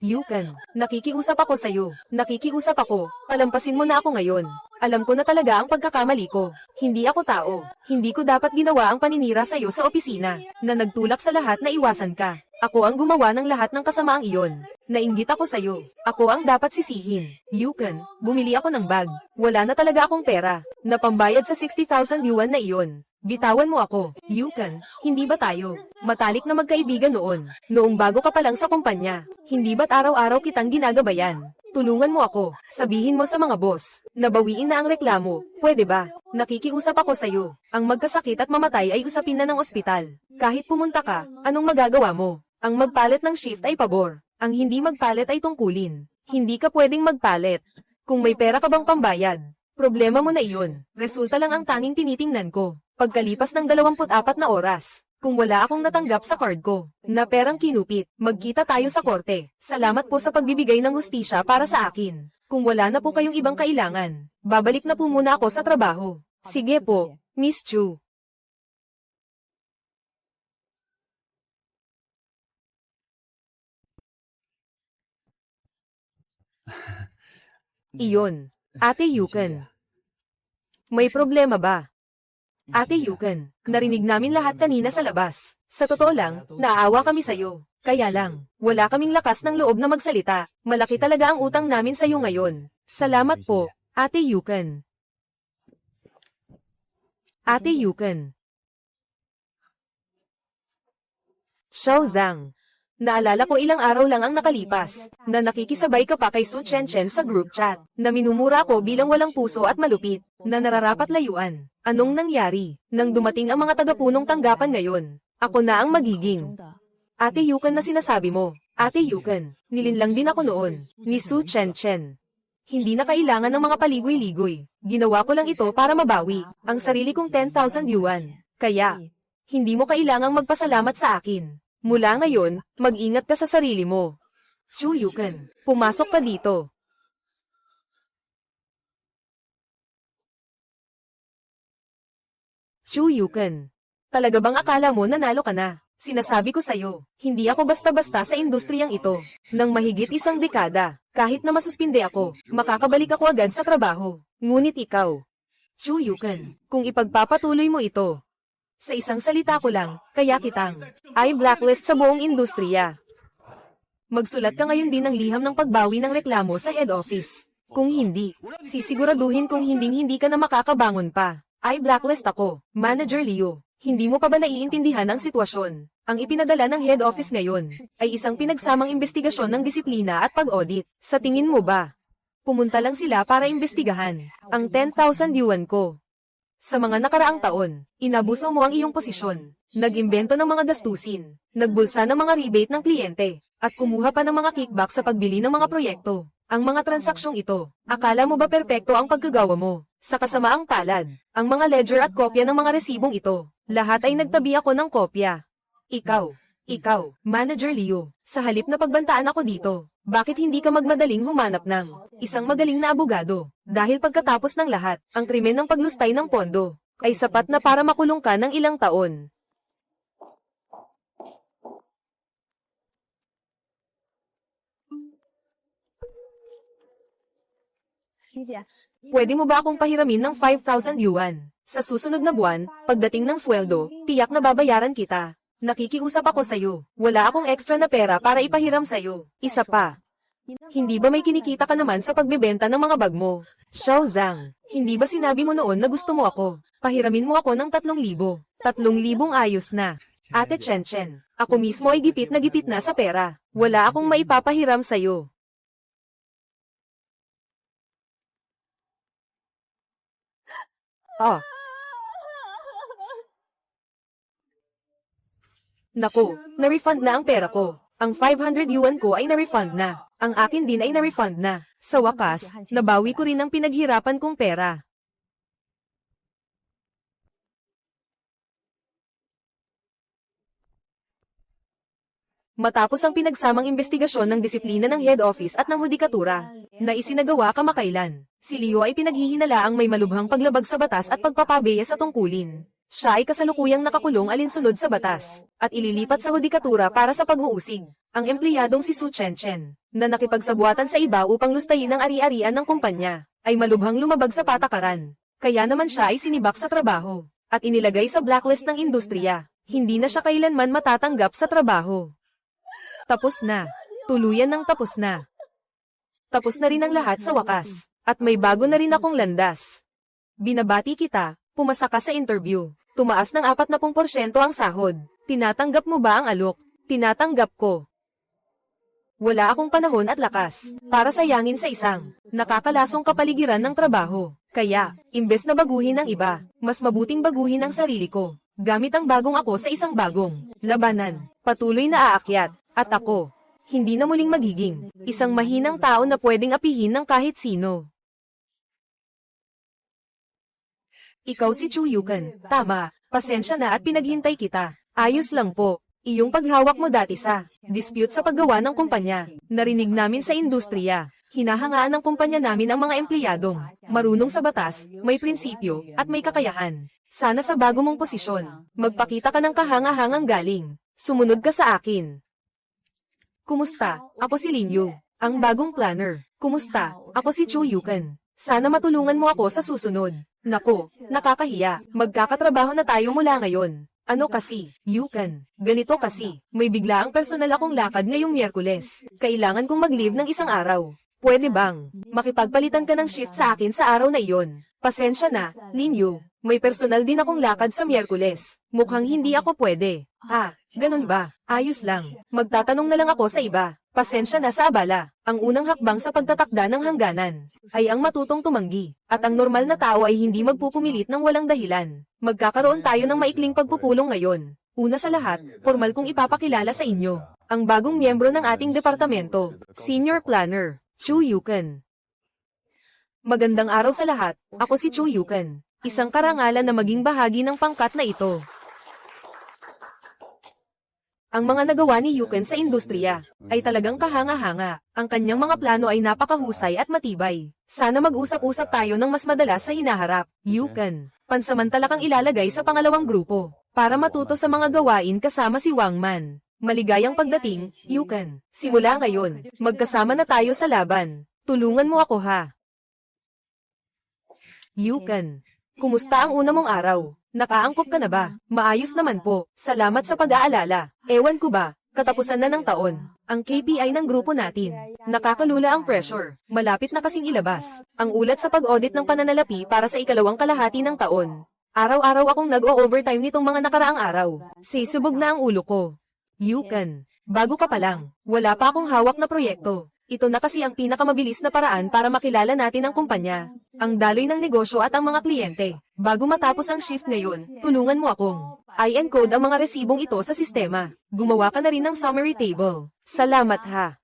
Yukan, nakikiusap ako sa'yo. Nakikiusap ako, palampasin mo na ako ngayon. Alam ko na talaga ang pagkakamali ko. Hindi ako tao. Hindi ko dapat ginawa ang paninira sa'yo sa opisina, na nagtulak sa lahat na iwasan ka. Ako ang gumawa ng lahat ng kasamaang iyon. Nainggit ako sa'yo. Ako ang dapat sisihin. Yukan, bumili ako ng bag. Wala na talaga akong pera, na pambayad sa 60,000 yuan na iyon. Bitawan mo ako. Yukan, hindi ba tayo matalik na magkaibigan noon? Noong bago ka pa lang sa kumpanya. Hindi ba't araw-araw kitang ginagabayan? Tulungan mo ako. Sabihin mo sa mga boss. Nabawiin na ang reklamo. Pwede ba? Nakikiusap ako sa'yo. Ang magkasakit at mamatay ay usapin na ng ospital. Kahit pumunta ka, anong magagawa mo? Ang magpalit ng shift ay pabor. Ang hindi magpalit ay tungkulin. Hindi ka pwedeng magpalit. Kung may pera ka bang pambayad, problema mo na iyon. Resulta lang ang tanging tinitingnan ko. Pagkalipas ng 24 na oras, kung wala akong natanggap sa card ko, na perang kinupit, magkita tayo sa korte. Salamat po sa pagbibigay ng hustisya para sa akin. Kung wala na po kayong ibang kailangan, babalik na po muna ako sa trabaho. Sige po, Miss Chu. Iyon, Ate Yukan. May problema ba? Ate Yukan, narinig namin lahat kanina sa labas. Sa totoo lang, naaawa kami sa'yo. Kaya lang, wala kaming lakas ng loob na magsalita. Malaki talaga ang utang namin sa'yo ngayon. Salamat po, Ate Yukan. Ate Yukan. Xiao Zhang. Naalala ko ilang araw lang ang nakalipas, na nakikisabay ka pa kay Su Chen sa group chat, na minumura ko bilang walang puso at malupit, na nararapat layuan. Anong nangyari? Nang dumating ang mga tagapunong tanggapan ngayon, ako na ang magiging Ate Yukan na sinasabi mo. Ate Yukan, nilinlang din ako noon, ni Su Chen. Hindi na kailangan ng mga paligoy-ligoy. Ginawa ko lang ito para mabawi ang sarili kong 10,000 yuan. Kaya, hindi mo kailangang magpasalamat sa akin. Mula ngayon, mag-ingat ka sa sarili mo. Chu Yukan, pumasok ka dito. Chu Yukan, talaga bang akala mo nanalo ka na? Sinasabi ko sa'yo, hindi ako basta-basta sa industriyang ito. Nang mahigit isang dekada, kahit na masuspinde ako, makakabalik ako agad sa trabaho. Ngunit ikaw, Chu Yukan, kung ipagpapatuloy mo ito, sa isang salita ko lang, kaya kitang i-blacklist sa buong industriya. Magsulat ka ngayon din ng liham ng pagbawi ng reklamo sa head office. Kung hindi, sisiguraduhin kung hindi ka na makakabangon pa. I-blacklist ako, Manager Leo. Hindi mo pa ba naiintindihan ang sitwasyon? Ang ipinadala ng head office ngayon ay isang pinagsamang investigasyon ng disiplina at pag-audit. Sa tingin mo ba? Pumunta lang sila para imbestigahan ang 10,000 yuan ko. Sa mga nakaraang taon, inabuso mo ang iyong posisyon, nag-imbento ng mga gastusin, nagbulsa ng mga rebate ng kliyente, at kumuha pa ng mga kickback sa pagbili ng mga proyekto. Ang mga transaksyong ito, akala mo ba perpekto ang pagkagawa mo? Sa kasamaang palad, ang mga ledger at kopya ng mga resibong ito, lahat ay nagtabi ako ng kopya. Ikaw, Manager Leo, sa halip na pagbantaan ako dito, bakit hindi ka magmadaling humanap ng isang magaling na abogado? Dahil pagkatapos ng lahat, ang krimen ng paglustay ng pondo ay sapat na para makulong ka ng ilang taon. Pwede mo ba akong pahiramin ng 5,000 yuan? Sa susunod na buwan, pagdating ng sweldo, tiyak na babayaran kita. Nakikiusap ako sa'yo. Wala akong extra na pera para ipahiram sa'yo. Isa pa. Hindi ba may kinikita ka naman sa pagbebenta ng mga bag mo? Xiao Zhang, hindi ba sinabi mo noon na gusto mo ako? Pahiramin mo ako ng 3,000. 3,000 ayos na. Ate Chen, ako mismo ay gipit na sa pera. Wala akong maipapahiram sa'yo. Oh. Naku, na-refund na ang pera ko. Ang 500 yuan ko ay na-refund na. Ang akin din ay na-refund na. Sa wakas, nabawi ko rin ang pinaghirapan kong pera. Matapos ang pinagsamang investigasyon ng disiplina ng head office at ng hudikatura, na isinagawa kamakailan, si Leo ay pinaghihinalaang may malubhang paglabag sa batas at pagpapabeya sa tungkulin. Siya ay kasalukuyang nakakulong alinsunod sa batas, at ililipat sa hudikatura para sa pag-uusig. Ang empleyadong si Su Chenchen, na nakipagsabuatan sa iba upang lustayin ang ari-arian ng kumpanya, ay malubhang lumabag sa patakaran. Kaya naman siya ay sinibak sa trabaho, at inilagay sa blacklist ng industriya. Hindi na siya kailanman matatanggap sa trabaho. Tapos na. Tuluyan ng tapos na. Tapos na rin ang lahat sa wakas. At may bago na rin akong landas. Binabati kita, pumasa ka sa interview. Tumaas ng 40% ang sahod. Tinatanggap mo ba ang alok? Tinatanggap ko. Wala akong panahon at lakas para sayangin sa isang nakakalasong kapaligiran ng trabaho. Kaya, imbes na baguhin ang iba, mas mabuting baguhin ang sarili ko. Gamit ang bagong ako sa isang bagong labanan. Patuloy na aakyat. At ako, hindi na muling magiging isang mahinang tao na pwedeng apihin ng kahit sino. Ikaw si Chu Yukan, tama, pasensya na at pinaghintay kita. Ayos lang po, iyong paghawak mo dati sa dispute sa paggawa ng kumpanya. Narinig namin sa industriya, hinahangaan ng kumpanya namin ang mga empleyadong marunong sa batas, may prinsipyo, at may kakayahan. Sana sa bago mong posisyon, magpakita ka ng kahanga-hangang galing. Sumunod ka sa akin. Kumusta? Ako si Lin Yu, ang bagong planner. Kumusta? Ako si Chu Yukan. Sana matulungan mo ako sa susunod. Naku, nakakahiya. Magkakatrabaho na tayo mula ngayon. Ano kasi, Yukan? Ganito kasi, may biglaang personal akong lakad ngayong Miyerkules. Kailangan kong mag-leave ng isang araw. Pwede bang makipagpalitan ka ng shift sa akin sa araw na iyon? Pasensya na, Lin Yu. May personal din akong lakad sa Miyerkules. Mukhang hindi ako pwede. Ganun ba? Ayos lang. Magtatanong na lang ako sa iba. Pasensya na sa abala. Ang unang hakbang sa pagtatakda ng hangganan ay ang matutong tumanggi. At ang normal na tao ay hindi magpupumilit ng walang dahilan. Magkakaroon tayo ng maikling pagpupulong ngayon. Una sa lahat, formal kong ipapakilala sa inyo ang bagong miyembro ng ating departamento, Senior Planner, Chu Yukan. Magandang araw sa lahat, ako si Chu Yukan. Isang karangalan na maging bahagi ng pangkat na ito. Ang mga nagawa ni Yukan sa industriya ay talagang kahanga-hanga. Ang kanyang mga plano ay napakahusay at matibay. Sana mag-usap-usap tayo ng mas madalas sa hinaharap. Yukan, pansamantala kang ilalagay sa pangalawang grupo para matuto sa mga gawain kasama si Wang Man. Maligayang pagdating, Yukan. Simula ngayon, magkasama na tayo sa laban. Tulungan mo ako ha. Yukan. Kumusta ang una mong araw? Nakaangkop ka na ba? Maayos naman po. Salamat sa pag-aalala. Ewan ko ba, katapusan na ng taon. Ang KPI ng grupo natin. Nakakalula ang pressure. Malapit na kasing ilabas ang ulat sa pag-audit ng pananalapi para sa ikalawang kalahati ng taon. Araw-araw akong nag-o-overtime nitong mga nakaraang araw. Sisubog na ang ulo ko. Yukan, bago ka pa lang. Wala pa akong hawak na proyekto. Ito na kasi ang pinakamabilis na paraan para makilala natin ang kumpanya, ang daloy ng negosyo at ang mga kliyente. Bago matapos ang shift ngayon, tulungan mo akong i-encode ang mga resibong ito sa sistema. Gumawa ka na rin ng summary table. Salamat ha.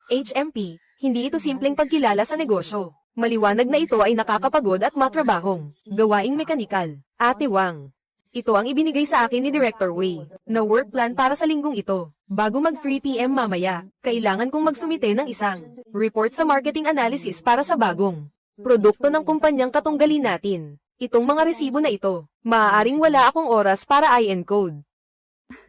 HMP, hindi ito simpleng pagkilala sa negosyo. Maliwanag na ito ay nakakapagod at matrabahong gawaing mekanikal. Ate Wang, ito ang ibinigay sa akin ni Director Wei na work plan para sa linggong ito. Bago mag 3 PM mamaya, kailangan kong magsumite ng isang report sa marketing analysis para sa bagong produkto ng kumpanyang katunggali natin. Itong mga resibo na ito, maaaring wala akong oras para i-encode.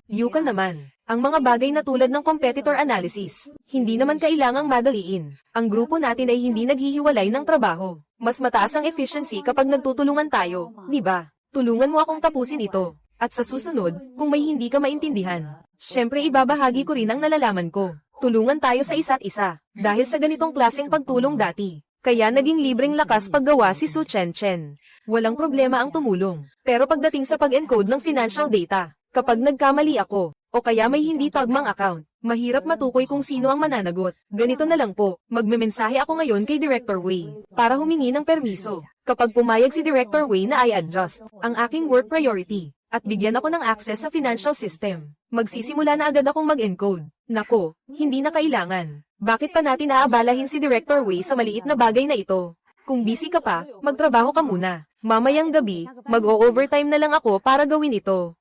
Yukan naman, ang mga bagay na tulad ng competitor analysis, hindi naman kailangang madaliin. Ang grupo natin ay hindi naghihiwalay ng trabaho. Mas mataas ang efficiency kapag nagtutulungan tayo, di ba? Tulungan mo akong tapusin ito. At sa susunod, kung may hindi ka maintindihan, syempre ibabahagi ko rin ang nalalaman ko. Tulungan tayo sa isa't isa. Dahil sa ganitong klaseng pagtulong dati, kaya naging libreng lakas paggawa si Su Chenchen. Walang problema ang tumulong. Pero pagdating sa pag-encode ng financial data, kapag nagkamali ako, o kaya may hindi tagmang account, mahirap matukoy kung sino ang mananagot. Ganito na lang po, magmemensahe ako ngayon kay Director Wei para humingi ng permiso. Kapag pumayag si Director Wei na i-adjust ang aking work priority, at bigyan ako ng access sa financial system. Magsisimula na agad akong mag-encode. Nako, hindi na kailangan. Bakit pa natin aabalahin si Director Wei sa maliit na bagay na ito? Kung busy ka pa, magtrabaho ka muna. Mamayang gabi, mag-o-overtime na lang ako para gawin ito.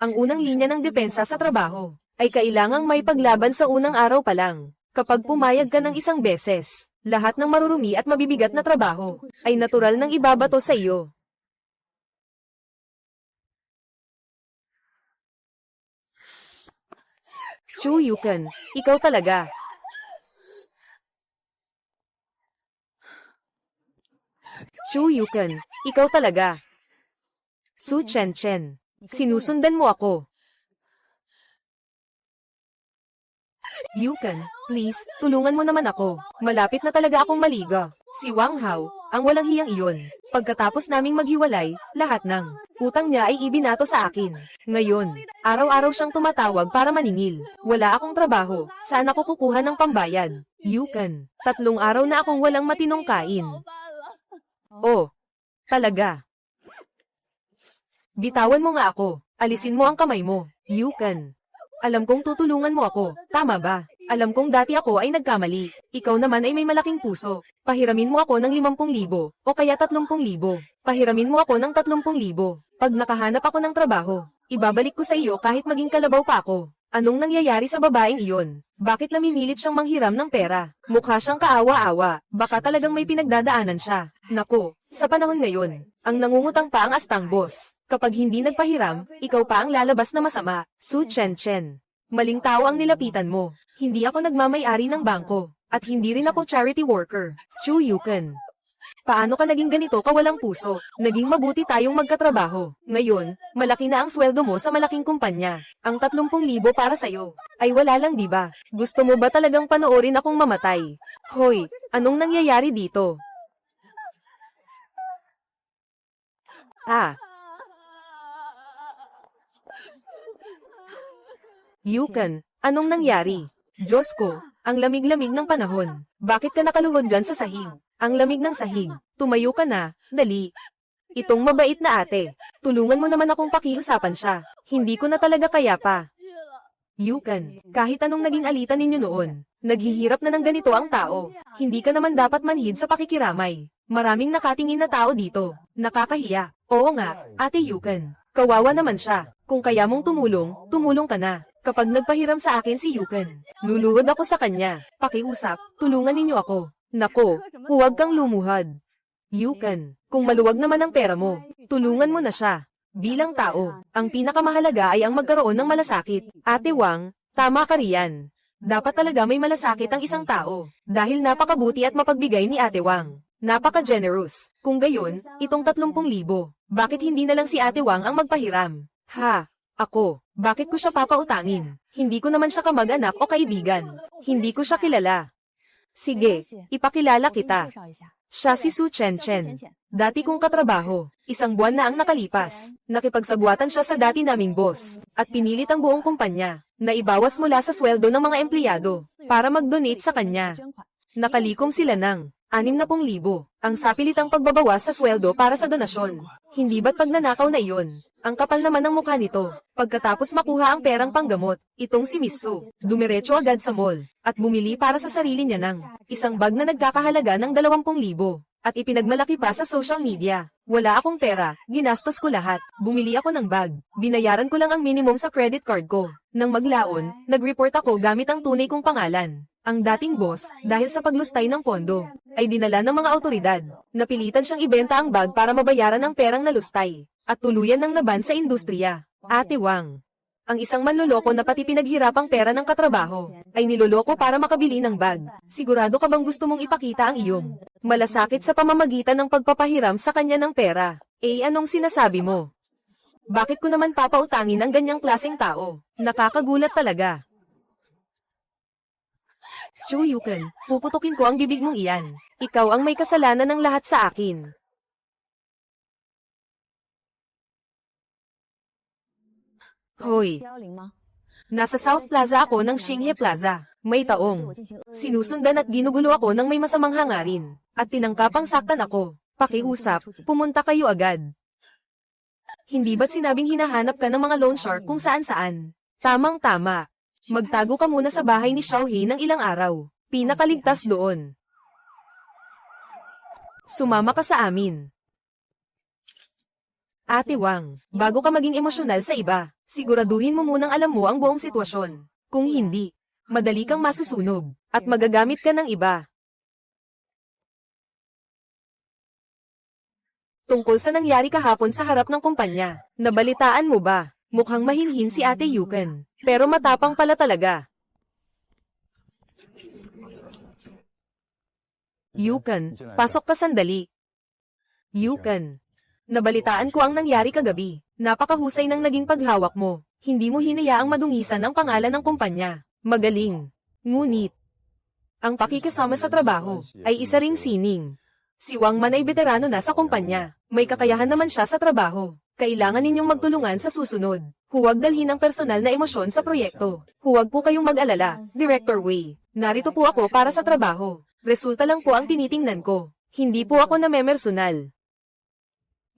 Ang unang linya ng depensa sa trabaho ay kailangang may paglaban sa unang araw pa lang. Kapag pumayag ka ng isang beses, lahat ng marurumi at mabibigat na trabaho ay natural nang ibabato sa iyo. Chu Yukan, ikaw talaga. Chu Yukan, ikaw talaga. Su Chen Chen, sinusundan mo ako. Yukan, please, tulungan mo naman ako. Malapit na talaga akong maligo. Si Wang Hao, ang walang hiyang iyon. Pagkatapos naming maghiwalay, lahat ng utang niya ay ibinato sa akin. Ngayon, araw-araw siyang tumatawag para maningil. Wala akong trabaho, saan ako kukuha ng pambayad? Yukan, 3 araw na akong walang matinong kain. Oh, talaga. Bitawan mo nga ako, alisin mo ang kamay mo. Yukan. Alam kong tutulungan mo ako, tama ba? Alam kong dati ako ay nagkamali. Ikaw naman ay may malaking puso. Pahiramin mo ako ng 50,000, o kaya 30,000. Pahiramin mo ako ng 30,000. Pag nakahanap ako ng trabaho, ibabalik ko sa iyo kahit maging kalabaw pa ako. Anong nangyayari sa babaeng iyon? Bakit namimilit siyang manghiram ng pera? Mukha siyang kaawa-awa. Baka talagang may pinagdadaanan siya. Nako, sa panahon ngayon, ang nangungutang pa ang astang boss. Kapag hindi nagpahiram, ikaw pa ang lalabas na masama. Su Chen Chen. Maling tao ang nilapitan mo. Hindi ako nagmamay-ari ng bangko. At hindi rin ako charity worker. Chu Yukan. Paano ka naging ganito kawalang puso? Naging mabuti tayong magkatrabaho. Ngayon, malaki na ang sweldo mo sa malaking kumpanya. Ang 30,000 para sa'yo. Ay wala lang diba? Gusto mo ba talagang panoorin akong mamatay? Hoy, anong nangyayari dito? Yukan, anong nangyari? Diyos ko, ang lamig-lamig ng panahon. Bakit ka nakaluhod dyan sa sahig? Ang lamig ng sahig. Tumayo ka na, dali. Itong mabait na ate. Tulungan mo naman akong pakiusapan siya. Hindi ko na talaga kaya pa. Yukan, kahit anong naging alitan ninyo noon, naghihirap na ng ganito ang tao. Hindi ka naman dapat manhid sa pakikiramay. Maraming nakatingin na tao dito. Nakakahiya. Oo nga, ate Yukan. Kawawa naman siya. Kung kaya mong tumulong, tumulong ka na. Kapag nagpahiram sa akin si Yukan, luluhod ako sa kanya. Pakiusap, tulungan ninyo ako. Nako, huwag kang lumuhad. Yukan, kung maluwag naman ang pera mo, tulungan mo na siya. Bilang tao, ang pinakamahalaga ay ang magkaroon ng malasakit. Ate Wang, tama ka riyan. Dapat talaga may malasakit ang isang tao. Dahil napakabuti at mapagbigay ni Ate Wang. Napaka-generous. Kung gayon, itong 30,000, bakit hindi na lang si Ate Wang ang magpahiram? Ha? Ako, bakit ko siya papautangin? Hindi ko naman siya kamag-anak o kaibigan. Hindi ko siya kilala. Sige, ipakilala kita. Siya si Su Chen Chen. Dati kong katrabaho. 1 buwan na ang nakalipas. Nakipagsabuatan siya sa dati naming boss. At pinilit ang buong kumpanya na ibawas mula sa sweldo ng mga empleyado para mag-donate sa kanya. Nakalikom sila ng 60,000. Ang sapilitang pagbabawas sa sweldo para sa donasyon. Hindi ba't pagnanakaw na iyon? Ang kapal naman ng mukha nito. Pagkatapos makuha ang perang panggamot, itong si Miss Su, dumiretso agad sa mall, at bumili para sa sarili niya ng isang bag na nagkakahalaga ng 20,000. At ipinagmalaki pa sa social media. Wala akong pera, ginastos ko lahat. Bumili ako ng bag. Binayaran ko lang ang minimum sa credit card ko. Nang maglaon, nag-report ako gamit ang tunay kong pangalan. Ang dating boss, dahil sa paglustay ng pondo, ay dinala ng mga awtoridad. Napilitan siyang ibenta ang bag para mabayaran ang perang nalustay. At tuluyan ng naban sa industriya. Ate Wang. Ang isang manloloko na pati pinaghirapang pera ng katrabaho, ay niloloko para makabili ng bag. Sigurado ka bang gusto mong ipakita ang iyong malasakit sa pamamagitan ng pagpapahiram sa kanya ng pera? Eh anong sinasabi mo? Bakit ko naman papautangin ang ganyang klaseng tao? Nakakagulat talaga. Chu Yukan, puputukin ko ang bibig mong iyan. Ikaw ang may kasalanan ng lahat sa akin. Hoy. Nasa South Plaza ako ng Xinghe Plaza. May taong sinusundan at ginugulo ako ng may masamang hangarin. At tinangkapang saktan ako. Pakiusap, pumunta kayo agad. Hindi ba't sinabing hinahanap ka ng mga loan shark kung saan-saan? Tamang-tama. Magtago ka muna sa bahay ni Xiaohe ng ilang araw. Pinakaligtas doon. Sumama ka sa amin. Ate Wang, bago ka maging emosyonal sa iba, siguraduhin mo munang alam mo ang buong sitwasyon. Kung hindi, madali kang masusunog, at magagamit ka ng iba. Tungkol sa nangyari kahapon sa harap ng kumpanya, nabalitaan mo ba? Mukhang mahinhin si Ate Yukan, pero matapang pala talaga. Yukan, pasok ka sandali. Yukan, nabalitaan ko ang nangyari kagabi. Napakahusay ng naging paghawak mo. Hindi mo hinayaang madungisan ang pangalan ng kumpanya. Magaling. Ngunit, ang pakikisama sa trabaho ay isa ring sining. Si Wang Man ay veterano na sa kumpanya. May kakayahan naman siya sa trabaho. Kailangan ninyong magtulungan sa susunod. Huwag dalhin ang personal na emosyon sa proyekto. Huwag po kayong mag-alala, Director Wei. Narito po ako para sa trabaho. Resulta lang po ang tinitingnan ko. Hindi po ako namemersonal.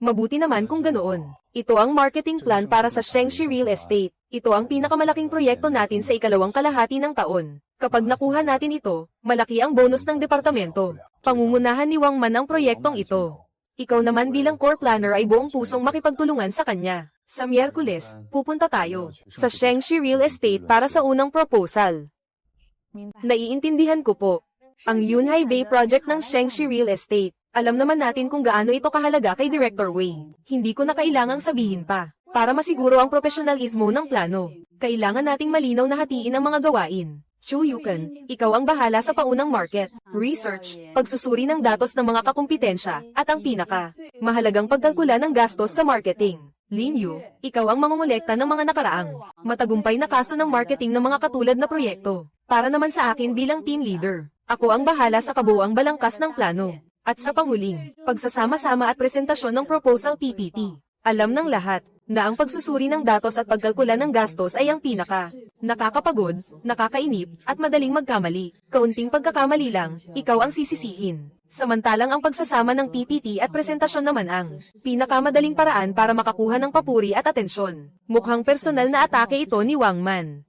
Mabuti naman kung ganoon. Ito ang marketing plan para sa Shengshi Real Estate. Ito ang pinakamalaking proyekto natin sa ikalawang kalahati ng taon. Kapag nakuha natin ito, malaki ang bonus ng departamento. Pangungunahan ni Wang Man ang proyektong ito. Ikaw naman bilang core planner ay buong pusong makipagtulungan sa kanya. Sa Miyerkules, pupunta tayo sa Shengshi Real Estate para sa unang proposal. Naiintindihan ko po. Ang Yunhai Bay project ng Shengshi Real Estate. Alam naman natin kung gaano ito kahalaga kay Director Wei. Hindi ko na kailangang sabihin pa. Para masiguro ang profesionalismo ng plano, kailangan nating malinaw na hatiin ang mga gawain. Chu Yukan, ikaw ang bahala sa paunang market, research, pagsusuri ng datos ng mga kakumpetensya, at ang mahalagang pagkalkula ng gastos sa marketing. Lin Yu, ikaw ang mangungulekta ng mga nakaraang matagumpay na kaso ng marketing ng mga katulad na proyekto. Para naman sa akin bilang team leader, ako ang bahala sa kabuuang balangkas ng plano. At sa panghuling, pagsasama-sama at presentasyon ng proposal PPT. Alam ng lahat na ang pagsusuri ng datos at pagkalkula ng gastos ay ang nakakapagod, nakakainip, at madaling magkamali. Kaunting pagkakamali lang, ikaw ang sisisihin. Samantalang ang pagsasama ng PPT at presentasyon naman ang pinakamadaling paraan para makakuha ng papuri at atensyon. Mukhang personal na atake ito ni Wang Man.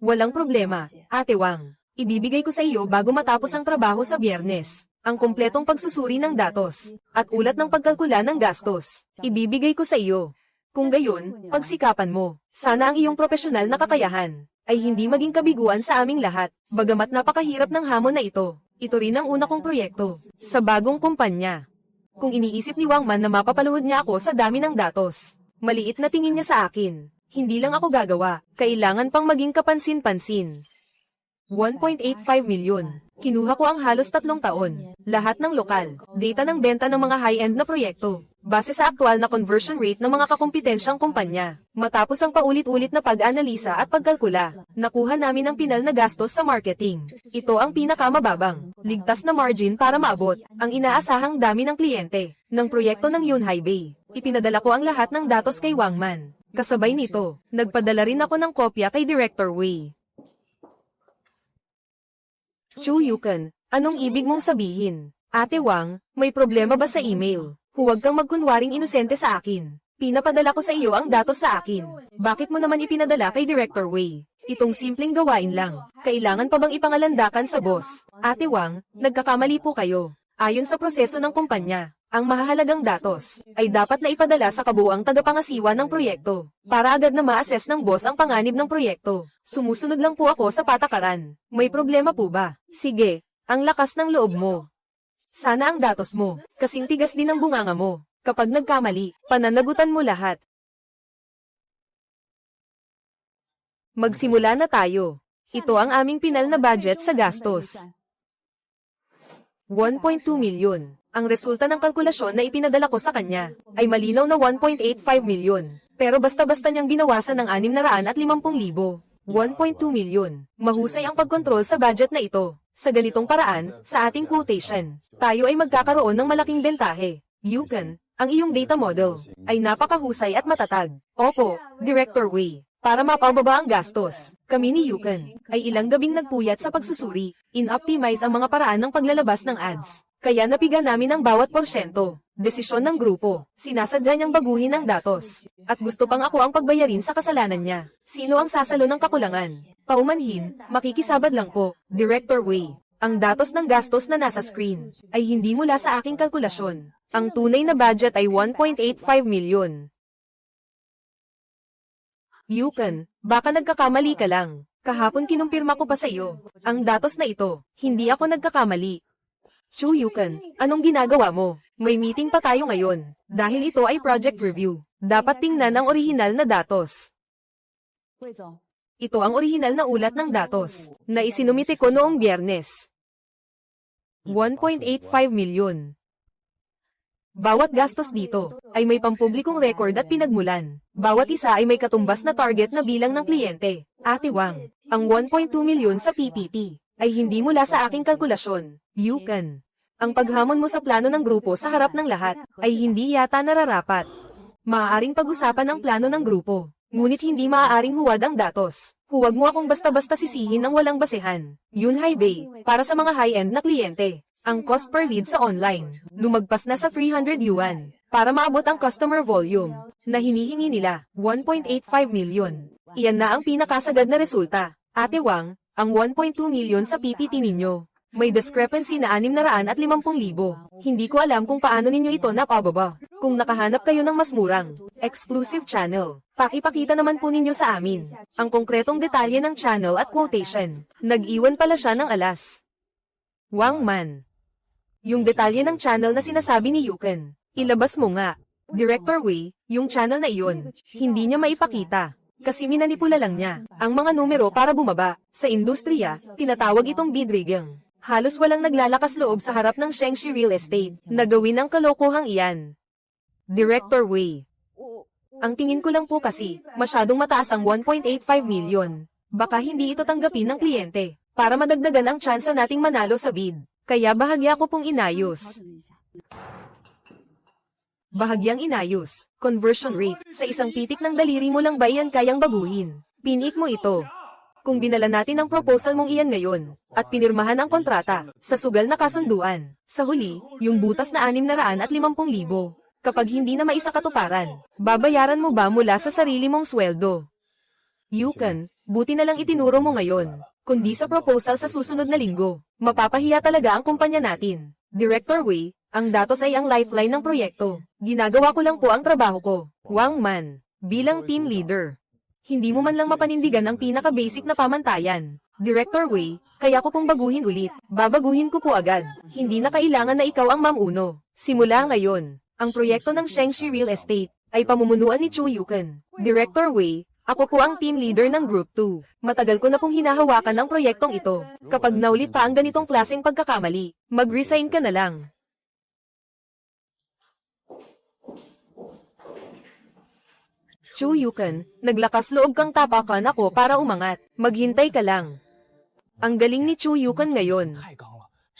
Walang problema, Ate Wang. Ibibigay ko sa iyo bago matapos ang trabaho sa Biyernes. Ang kumpletong pagsusuri ng datos, at ulat ng pagkalkula ng gastos, ibibigay ko sa iyo. Kung gayon, pagsikapan mo, sana ang iyong profesional na kakayahan, ay hindi maging kabiguan sa aming lahat, bagamat napakahirap ng hamon na ito. Ito rin ang una kong proyekto, sa bagong kumpanya. Kung iniisip ni Wang Man na mapapaluhod niya ako sa dami ng datos, maliit na tingin niya sa akin, hindi lang ako gagawa, kailangan pang maging kapansin-pansin. 1.85 milyon. Kinuha ko ang halos 3 taon. Lahat ng lokal, data ng benta ng mga high-end na proyekto, base sa aktual na conversion rate ng mga kakumpetensyang kumpanya. Matapos ang paulit-ulit na pag-analisa at pagkalkula, nakuha namin ang pinal na gastos sa marketing. Ito ang pinakamababang, ligtas na margin para maabot ang inaasahang dami ng kliyente ng proyekto ng Yunhai Bay. Ipinadala ko ang lahat ng datos kay Wang Man. Kasabay nito, nagpadala rin ako ng kopya kay Director Wei. Chu Yukan, anong ibig mong sabihin? Ate Wang, may problema ba sa email? Huwag kang magkunwaring inosente sa akin. Pinapadala ko sa iyo ang datos sa akin. Bakit mo naman ipinadala kay Director Wei? Itong simpleng gawain lang. Kailangan pa bang ipangalandakan sa boss? Ate Wang, nagkakamali po kayo. Ayon sa proseso ng kumpanya, ang mahahalagang datos ay dapat na ipadala sa kabuuang tagapangasiwa ng proyekto para agad na ma-assess ng boss ang panganib ng proyekto. Sumusunod lang po ako sa patakaran. May problema po ba? Sige, ang lakas ng loob mo. Sana ang datos mo, kasing tigas din ang bunganga mo. Kapag nagkamali, pananagutan mo lahat. Magsimula na tayo. Ito ang aming pinal na budget sa gastos. 1.2 milyon. Ang resulta ng kalkulasyon na ipinadala ko sa kanya ay malinaw na 1.85 milyon. Pero basta-basta niyang binawasan ng 650,000. 1.2 milyon. Mahusay ang pagkontrol sa budget na ito. Sa ganitong paraan, sa ating quotation, tayo ay magkakaroon ng malaking bentahe. Yukan, ang iyong data model ay napakahusay at matatag. Opo, Director Wei. Para mapababa ang gastos, kami ni Yukan ay ilang gabing nagpuyat sa pagsusuri, in-optimize ang mga paraan ng paglalabas ng ads. Kaya napiga namin ang bawat porsyento. Desisyon ng grupo. Sinasadya niyang baguhin ang datos. At gusto pang ako ang pagbayarin sa kasalanan niya. Sino ang sasalo ng kakulangan? Paumanhin, makikisabad lang po. Director Wei. Ang datos ng gastos na nasa screen ay hindi mula sa aking kalkulasyon. Ang tunay na budget ay 1.85 million. Yukon, baka nagkakamali ka lang. Kahapon kinumpirma ko pa sa iyo. Ang datos na ito, hindi ako nagkakamali. Chu Yukon, anong ginagawa mo? May meeting pa tayo ngayon. Dahil ito ay project review. Dapat tingnan ang orihinal na datos. Ito ang orihinal na ulat ng datos, na isinumite ko noong Biyernes. 1.85 million. Bawat gastos dito ay may pampublikong record at pinagmulan. Bawat isa ay may katumbas na target na bilang ng kliyente. Ate Wang, ang 1.2 million sa PPT ay hindi mula sa aking kalkulasyon. Yukon, ang paghamon mo sa plano ng grupo sa harap ng lahat ay hindi yata nararapat. Maaaring pag-usapan ang plano ng grupo, ngunit hindi maaaring huwad ang datos. Huwag mo akong basta-basta sisihin ng walang basehan. Yunhai Bay, para sa mga high-end na kliyente. Ang cost per lead sa online, lumagpas na sa 300 yuan, para maabot ang customer volume, na hinihingi nila, 1.85 million. Iyan na ang pinakasagad na resulta. Ate Wang, ang 1.2 million sa PPT ninyo, may discrepancy na 650,000. Hindi ko alam kung paano ninyo ito napababa. Kung nakahanap kayo ng mas murang, exclusive channel, pakipakita naman po ninyo sa amin, ang konkretong detalye ng channel at quotation. Nag-iwan pala siya ng alas. Wang Man. Yung detalye ng channel na sinasabi ni Yukon, ilabas mo nga. Director Wei, yung channel na iyon, hindi niya maipakita. Kasi minanipula lang niya ang mga numero para bumaba. Sa industriya, tinatawag itong bid rigging. Halos walang naglalakas loob sa harap ng Shengshi Real Estate na gawin ang kalokohang iyan. Director Wei. Ang tingin ko lang po kasi, masyadong mataas ang 1.85 million. Baka hindi ito tanggapin ng kliyente, para madagdagan ang tsansa nating manalo sa bid. Kaya bahagya ko pong inayos. Bahagyang inayos. Conversion rate. Sa isang pitik ng daliri mo lang ba iyan kayang baguhin? Pinik mo ito. Kung dinala natin ang proposal mong iyan ngayon, at pinirmahan ang kontrata, sa sugal na kasunduan, sa huli, yung butas na 650,000. Kapag hindi na maisakatuparan, babayaran mo ba mula sa sarili mong sweldo? Yukon, buti na lang itinuro mo ngayon, kundi sa proposal sa susunod na linggo. Mapapahiya talaga ang kumpanya natin. Director Wei, ang datos ay ang lifeline ng proyekto. Ginagawa ko lang po ang trabaho ko. Wang Man, bilang team leader. Hindi mo man lang mapanindigan ang pinaka-basic na pamantayan. Director Wei, kaya ko pong baguhin ulit. Babaguhin ko po agad. Hindi na kailangan na ikaw ang mamuno. Simula ngayon, ang proyekto ng Shengshi Real Estate ay pamumunuan ni Chu Yukon. Director Wei, ako po ang team leader ng Group 2. Matagal ko na pong hinahawakan ang proyektong ito. Kapag naulit pa ang ganitong klaseng pagkakamali, mag-resign ka na lang. Chu Yukon, naglakas loob kang tapakan ako para umangat. Maghintay ka lang. Ang galing ni Chu Yukon ngayon.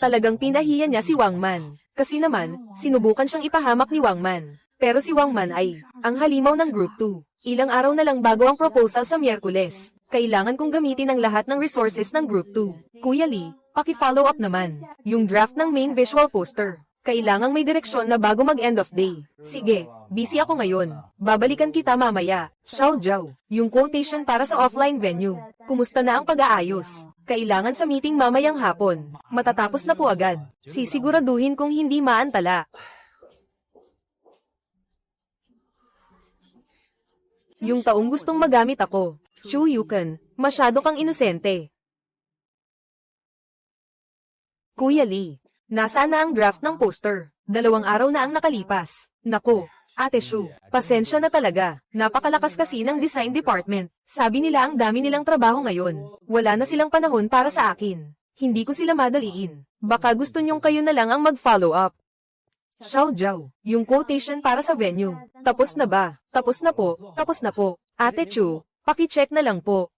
Talagang pinahiya niya si Wang Man. Kasi naman, sinubukan siyang ipahamak ni Wang Man. Pero si Wang Man ay, ang halimaw ng Group 2. Ilang araw na lang bago ang proposal sa Miyerkules. Kailangan kong gamitin ang lahat ng resources ng Group 2. Kuya Lee, paki-follow up naman. Yung draft ng main visual poster. Kailangang may direksyon na bago mag-end of day. Sige, busy ako ngayon. Babalikan kita mamaya. Xiao Jiao, yung quotation para sa offline venue. Kumusta na ang pag-aayos? Kailangan sa meeting mamayang hapon. Matatapos na po agad. Sisiguraduhin kong hindi maantala. Yung taong gustong magamit ako. Chu Yukon, masyado kang inosente. Kuya Lee, nasaan na ang draft ng poster? 2 araw na ang nakalipas. Nako, Ate Shu, pasensya na talaga. Napakalakas kasi ng design department. Sabi nila ang dami nilang trabaho ngayon. Wala na silang panahon para sa akin. Hindi ko sila madaliin. Baka gusto nyong kayo na lang ang mag-follow up. Xiao Jiao, yung quotation para sa venue. Tapos na ba? Tapos na po, tapos na po. Ate Chu, paki-check na lang po.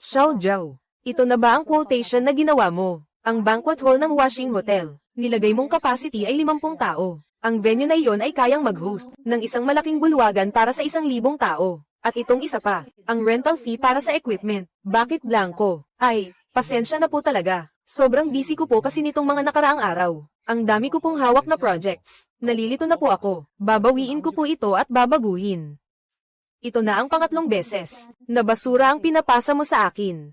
Xiao Jiao, ito na ba ang quotation na ginawa mo? Ang banquet hall ng Washing Hotel, nilagay mong capacity ay 50 tao. Ang venue na iyon ay kayang mag-host ng isang malaking bulwagan para sa 1,000 tao. At itong isa pa, ang rental fee para sa equipment. Bakit blanco? Ay, pasensya na po talaga. Sobrang busy ko po kasi nitong mga nakaraang araw. Ang dami ko pong hawak na projects. Nalilito na po ako. Babawiin ko po ito at babaguhin. Ito na ang pangatlong beses na basura ang pinapasa mo sa akin.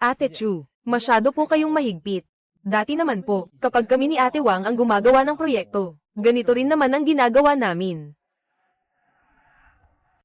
Ate Chu, masyado po kayong mahigpit. Dati naman po, kapag kami ni Ate Wang ang gumagawa ng proyekto, ganito rin naman ang ginagawa namin.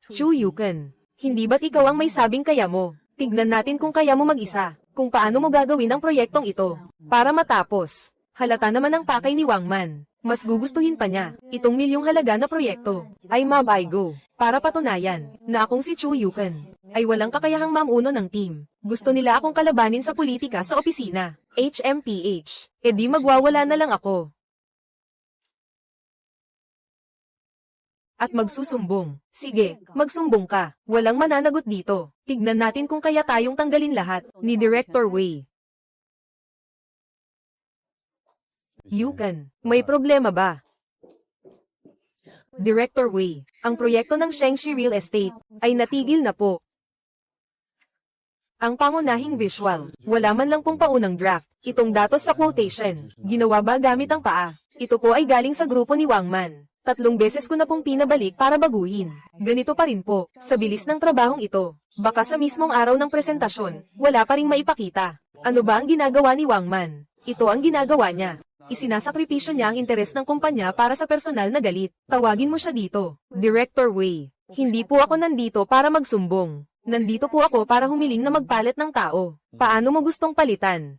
Chu Yukan, hindi ba't ikaw ang may sabing kaya mo? Tignan natin kung kaya mo mag-isa, kung paano mo gagawin ang proyektong ito. Para matapos, halata naman ang pakay ni Wang Man. Mas gugustuhin pa niya, itong milyong halaga na proyekto, ay mabaigo. Para patunayan, na akong si Chu Yukan, ay walang kakayahang mamuno ng team. Gusto nila akong kalabanin sa politika sa opisina. HMPH, edi magwawala na lang ako. At magsusumbong. Sige, magsumbong ka. Walang mananagot dito. Tignan natin kung kaya tayong tanggalin lahat, ni Director Wei. Yukan, may problema ba? Director Wei, ang proyekto ng Shengshi Real Estate ay natigil na po. Ang pangunahing visual, wala man lang pong paunang draft. Itong datos sa quotation, ginawa ba gamit ang paa? Ito po ay galing sa grupo ni Wang Man. 3 beses ko na pong pinabalik para baguhin. Ganito pa rin po, sa bilis ng trabahong ito. Baka sa mismong araw ng presentasyon, wala pa ring maipakita. Ano ba ang ginagawa ni Wang Man? Ito ang ginagawa niya. Isinasakripisyo niya ang interes ng kumpanya para sa personal na galit. Tawagin mo siya dito. Director Wei, hindi po ako nandito para magsumbong. Nandito po ako para humiling na magpalit ng tao. Paano mo gustong palitan?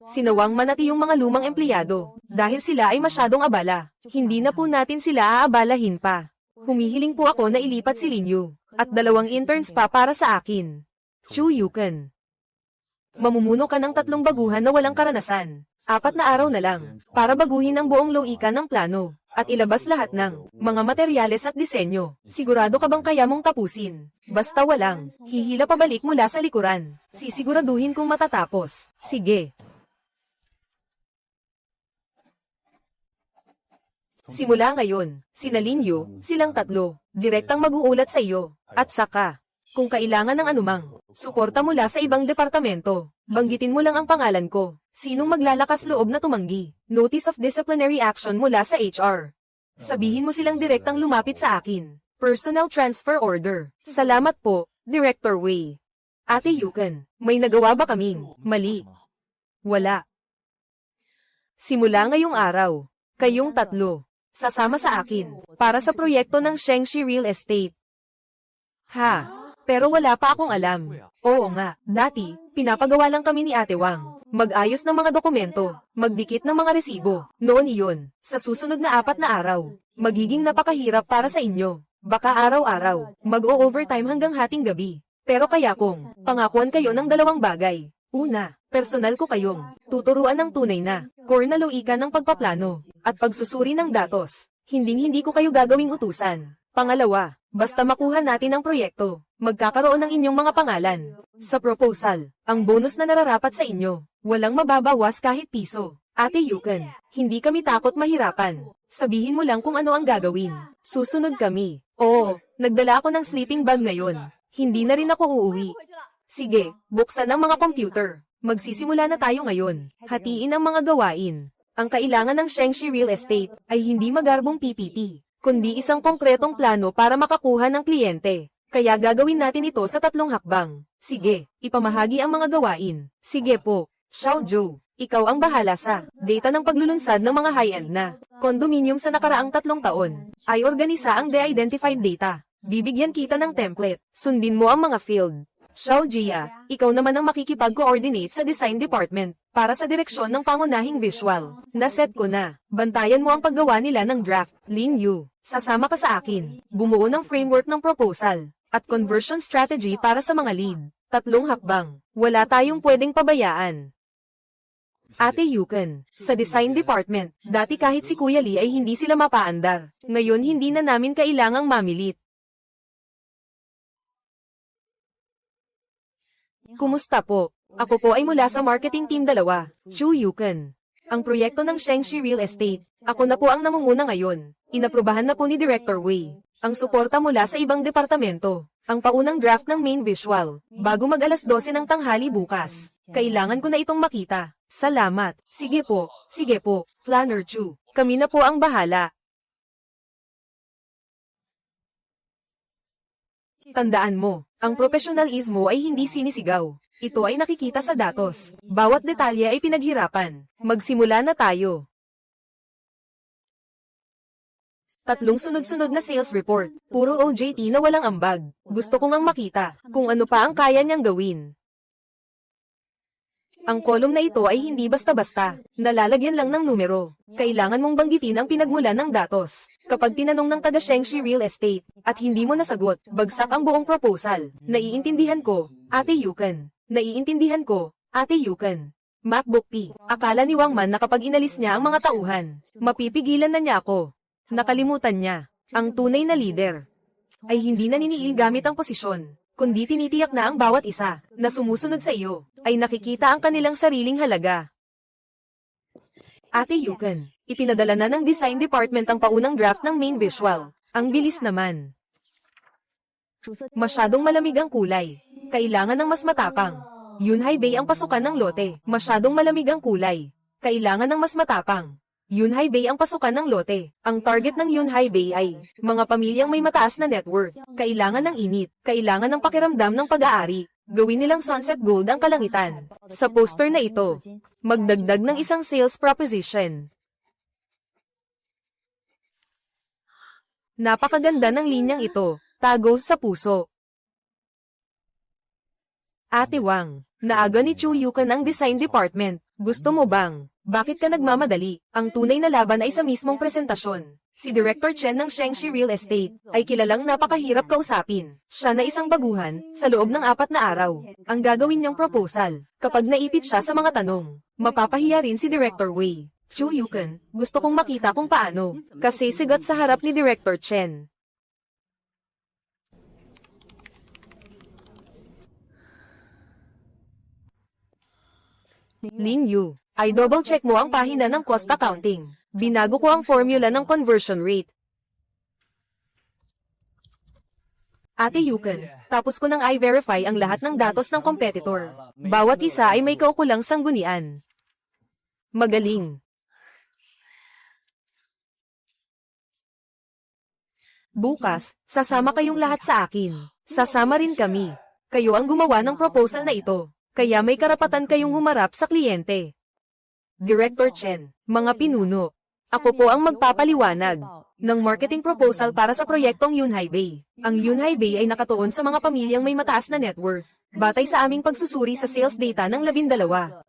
Sinawang manati yung mga lumang empleyado, dahil sila ay masyadong abala. Hindi na po natin sila aabalahin pa. Humihiling po ako na ilipat si Linyu, at 2 interns pa para sa akin. Chu Yukan. Mamumuno ka ng 3 baguhan na walang karanasan. 4 na araw na lang, para baguhin ang buong loika ng plano, at ilabas lahat ng mga materyales at disenyo. Sigurado ka bang kaya mong tapusin? Basta walang hihila pabalik mula sa likuran. Sisiguraduhin kung matatapos. Sige. Simula ngayon, sina Linyu, silang 3, direktang mag-uulat sa iyo. At saka, kung kailangan ng anumang suporta mula sa ibang departamento, banggitin mo lang ang pangalan ko. Sinong maglalakas loob na tumanggi? Notice of disciplinary action mula sa HR. Sabihin mo silang direktang lumapit sa akin. Personal transfer order. Salamat po, Director Wei. Ate Yukan, may nagawa ba kaming mali? Wala. Simula ngayong araw, kayong 3, sasama sa akin, para sa proyekto ng Shengshi Real Estate. Ha? Pero wala pa akong alam. Oo nga, dati, pinapagawa lang kami ni Ate Wang. Mag-ayos ng mga dokumento, magdikit ng mga resibo. Noon iyon, sa susunod na 4 na araw, magiging napakahirap para sa inyo. Baka araw-araw, mag-o-overtime hanggang hating gabi. Pero kaya kung, pangakuan kayo ng 2 bagay. Una, personal ko kayong tuturuan ng tunay na core na loika ng pagpaplano at pagsusuri ng datos. Hinding-hindi ko kayo gagawing utusan. Pangalawa, basta makuha natin ang proyekto, magkakaroon ng inyong mga pangalan sa proposal. Ang bonus na nararapat sa inyo, walang mababawas kahit piso. Ate Yukan, hindi kami takot mahirapan. Sabihin mo lang kung ano ang gagawin. Susunod kami. Oo, nagdala ako ng sleeping bag ngayon. Hindi na rin ako uuwi. Sige, buksan ang mga computer. Magsisimula na tayo ngayon. Hatiin ang mga gawain. Ang kailangan ng Shengshi Real Estate ay hindi magarbong PPT, kundi isang konkretong plano para makakuha ng kliyente. Kaya gagawin natin ito sa 3 hakbang. Sige, ipamahagi ang mga gawain. Sige po, Xiao Zhou, ikaw ang bahala sa data ng paglulunsad ng mga high-end na condominium sa nakaraang 3 taon. Ay organisa ang de-identified data. Bibigyan kita ng template. Sundin mo ang mga field. Xiao Jia, ikaw naman ang makikipag-coordinate sa design department para sa direksyon ng pangunahing visual. Naset ko na. Bantayan mo ang paggawa nila ng draft. Lin Yu, sasama ka sa akin. Bumuo ng framework ng proposal at conversion strategy para sa mga lead. 3 hakbang. Wala tayong pwedeng pabayaan. Ate Yukan, sa design department, dati kahit si Kuya Lee ay hindi sila mapaandar. Ngayon hindi na namin kailangang mamilit. Kumusta po? Ako po ay mula sa marketing team 2, Chu Yukan. Ang proyekto ng Shengshi Real Estate, ako na po ang namumuna ngayon. Inaprubahan na po ni Director Wei. ang suporta mula sa ibang departamento, ang paunang draft ng main visual, bago mag alas 12 ng tanghali bukas. Kailangan ko na itong makita. Salamat. Sige po, Planner Chu. Kami na po ang bahala. Tandaan mo, ang profesionalismo ay hindi sinisigaw. Ito ay nakikita sa datos. Bawat detalye ay pinaghirapan. Magsimula na tayo. 3 sunod-sunod na sales report. Puro OJT na walang ambag. Gusto ko ngang makita kung ano pa ang kaya niyang gawin. Ang kolum na ito ay hindi basta-basta. Nalalagyan lang ng numero. Kailangan mong banggitin ang pinagmulan ng datos. Kapag tinanong ng taga Shengshi Real Estate, at hindi mo nasagot, bagsak ang buong proposal. Naiintindihan ko, Ate Yukan. Naiintindihan ko, Ate Yukan. MacBook P. Akala ni Wang Man na kapag inalis niya ang mga tauhan, mapipigilan na niya ako. Nakalimutan niya, ang tunay na leader ay hindi naniniil gamit ang posisyon, kundi tinitiyak na ang bawat isa na sumusunod sa iyo ay nakikita ang kanilang sariling halaga. Ate Yukan, ipinadala na ng design department ang paunang draft ng main visual. Ang bilis naman. Masyadong malamig ang kulay. Kailangan ng mas matapang. Yunhai Bay ang pasukan ng lote. Masyadong malamig ang kulay. Kailangan ng mas matapang. Yunhai Bay ang pasukan ng lote. Ang target ng Yunhai Bay ay mga pamilyang may mataas na net worth. Kailangan ng init. Kailangan ng pakiramdam ng pag-aari. Gawin nilang sunset gold ang kalangitan. Sa poster na ito, magdagdag ng isang sales proposition. Napakaganda ng linyang ito. Tagos sa puso. Ate Wang, naaga ni Chu Yukan ang design department. Gusto mo bang? Bakit ka nagmamadali? Ang tunay na laban ay sa mismong presentasyon. Si Director Chen ng Shengshi Real Estate ay kilalang napakahirap kausapin. Siya na isang baguhan sa loob ng 4 na araw. Ang gagawin niyang proposal, kapag naipit siya sa mga tanong, mapapahiya rin si Director Wei. Chu Yukan, gusto kong makita kung paano, kasi sigat sa harap ni Director Chen. Lin Yu, ay double-check mo ang pahina ng cost accounting. Binago ko ang formula ng conversion rate. Ate Yukan, tapos ko nang i-verify ang lahat ng datos ng competitor. Bawat isa ay may kaukulang sanggunian. Magaling. Bukas, sasama kayong lahat sa akin. Sasama rin kami. Kayo ang gumawa ng proposal na ito. Kaya may karapatan kayong humarap sa kliyente. Director Chen, mga pinuno. Ako po ang magpapaliwanag ng marketing proposal para sa proyektong Yunhai Bay. Ang Yunhai Bay ay nakatuon sa mga pamilyang may mataas na net worth. Batay sa aming pagsusuri sa sales data ng 12,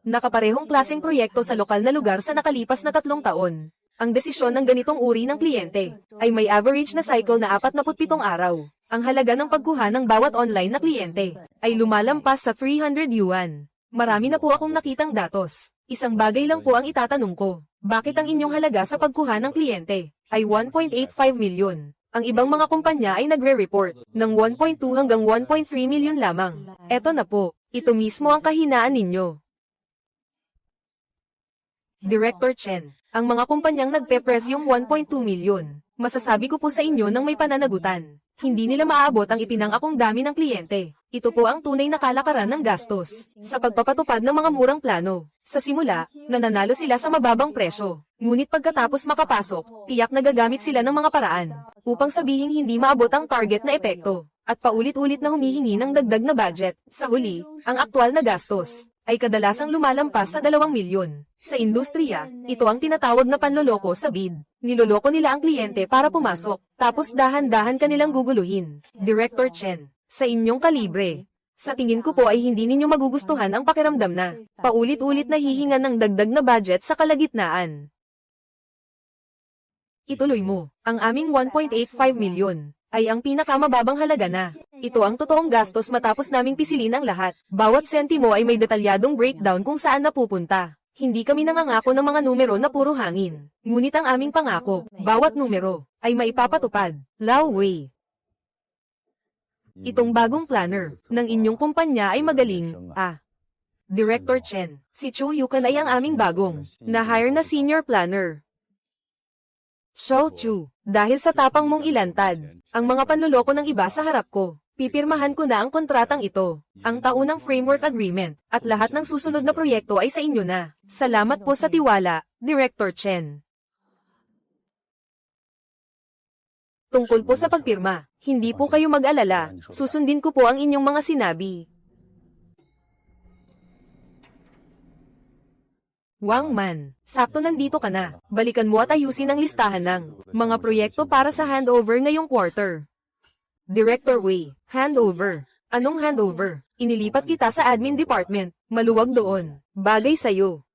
nakaparehong klaseng proyekto sa lokal na lugar sa nakalipas na 3 taon. Ang desisyon ng ganitong uri ng kliyente ay may average na cycle na 47 araw. Ang halaga ng pagkuha ng bawat online na kliyente ay lumalampas sa 300 yuan. Marami na po akong nakitang datos. Isang bagay lang po ang itatanong ko. Bakit ang inyong halaga sa pagkuha ng kliyente ay 1.85 milyon? Ang ibang mga kumpanya ay nagre-report ng 1.2 hanggang 1.3 milyon lamang. Eto na po, ito mismo ang kahinaan ninyo. Director Chen, ang mga kumpanyang nagpe-press yung 1.2 milyon. Masasabi ko po sa inyo ng may pananagutan. Hindi nila maabot ang ipinangakong dami ng kliyente. Ito po ang tunay na kalakaran ng gastos sa pagpapatupad ng mga murang plano. Sa simula, nananalo sila sa mababang presyo. Ngunit pagkatapos makapasok, tiyak na gagamit sila ng mga paraan upang sabihing hindi maabot ang target na epekto at paulit-ulit na humihingi ng dagdag na budget. Sa huli, ang aktwal na gastos ay kadalasang lumalampas sa 2 milyon. Sa industriya, ito ang tinatawag na panloloko sa bid. Niloloko nila ang kliyente para pumasok, tapos dahan-dahan kanilang guguluhin. Director Chen, sa inyong kalibre, sa tingin ko po ay hindi ninyo magugustuhan ang pakiramdam na paulit-ulit na hihingan ng dagdag na budget sa kalagitnaan. Ituloy mo, ang aming 1.85 milyon ay ang pinakamababang halaga na. Ito ang totoong gastos matapos naming pisilin ang lahat. Bawat sentimo ay may detalyadong breakdown kung saan napupunta. Hindi kami nangangako ng mga numero na puro hangin. Ngunit ang aming pangako, bawat numero, ay maipapatupad. Lao Wei. Itong bagong planner ng inyong kumpanya ay magaling, Director Chen, si Chu Yukan ay ang aming bagong, na-hire na senior planner. Shao Chu, dahil sa tapang mong ilantad, ang mga panloloko ng iba sa harap ko, pipirmahan ko na ang kontratang ito, ang taunang framework agreement, at lahat ng susunod na proyekto ay sa inyo na. Salamat po sa tiwala, Director Chen. Tungkol po sa pagpirma, hindi po kayo mag-alala, susundin ko po ang inyong mga sinabi. Wang Man, sakto nandito ka na. Balikan mo at ayusin ang listahan ng mga proyekto para sa handover ngayong quarter. Director Wei, handover. Anong handover? Inilipat kita sa admin department. Maluwag doon. Bagay sa'yo.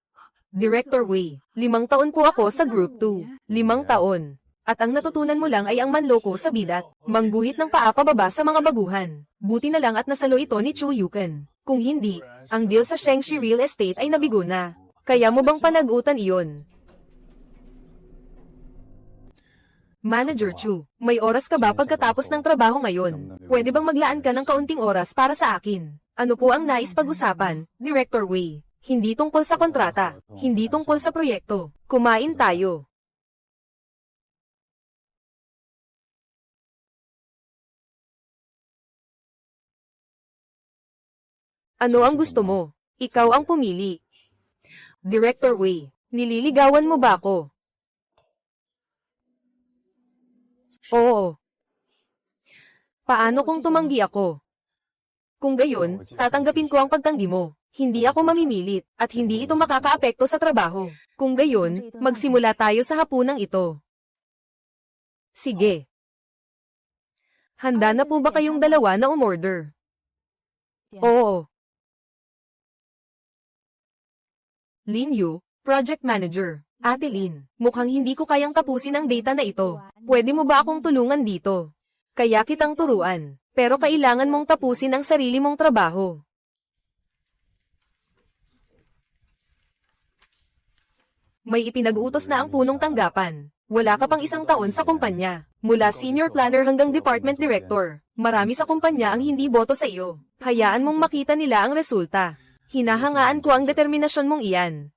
Director Wei, 5 taon po ako sa Group 2. 5 taon. At ang natutunan mo lang ay ang manloko sa bidat. Mangguhit ng paa pababa sa mga baguhan. Buti na lang at nasalo ito ni Chu Yuken. Kung hindi, ang deal sa Shengshi Real Estate ay nabigo na. Kaya mo bang panagutan iyon? Manager Chu, may oras ka ba pagkatapos ng trabaho ngayon? Pwede bang maglaan ka ng kaunting oras para sa akin? Ano po ang nais pag-usapan, Director Wei? Hindi tungkol sa kontrata, hindi tungkol sa proyekto. Kumain tayo. Ano ang gusto mo? Ikaw ang pumili. Director Wei, nililigawan mo ba ako? Oo. Paano kung tumanggi ako? Kung gayon, tatanggapin ko ang pagtanggi mo. Hindi ako mamimilit, at hindi ito makakaapekto sa trabaho. Kung gayon, magsimula tayo sa hapunang ito. Sige. Handa na po ba kayong dalawa na umorder? Oo. Lin Yu, Project Manager. Ate Lin, mukhang hindi ko kayang tapusin ang data na ito. Pwede mo ba akong tulungan dito? Kaya kitang turuan, pero kailangan mong tapusin ang sarili mong trabaho. May ipinag-utos na ang punong tanggapan. Wala ka pang 1 taon sa kumpanya. Mula senior planner hanggang department director. Marami sa kumpanya ang hindi boto sa iyo. Hayaan mong makita nila ang resulta. Hinahangaan ko ang determinasyon mong iyan.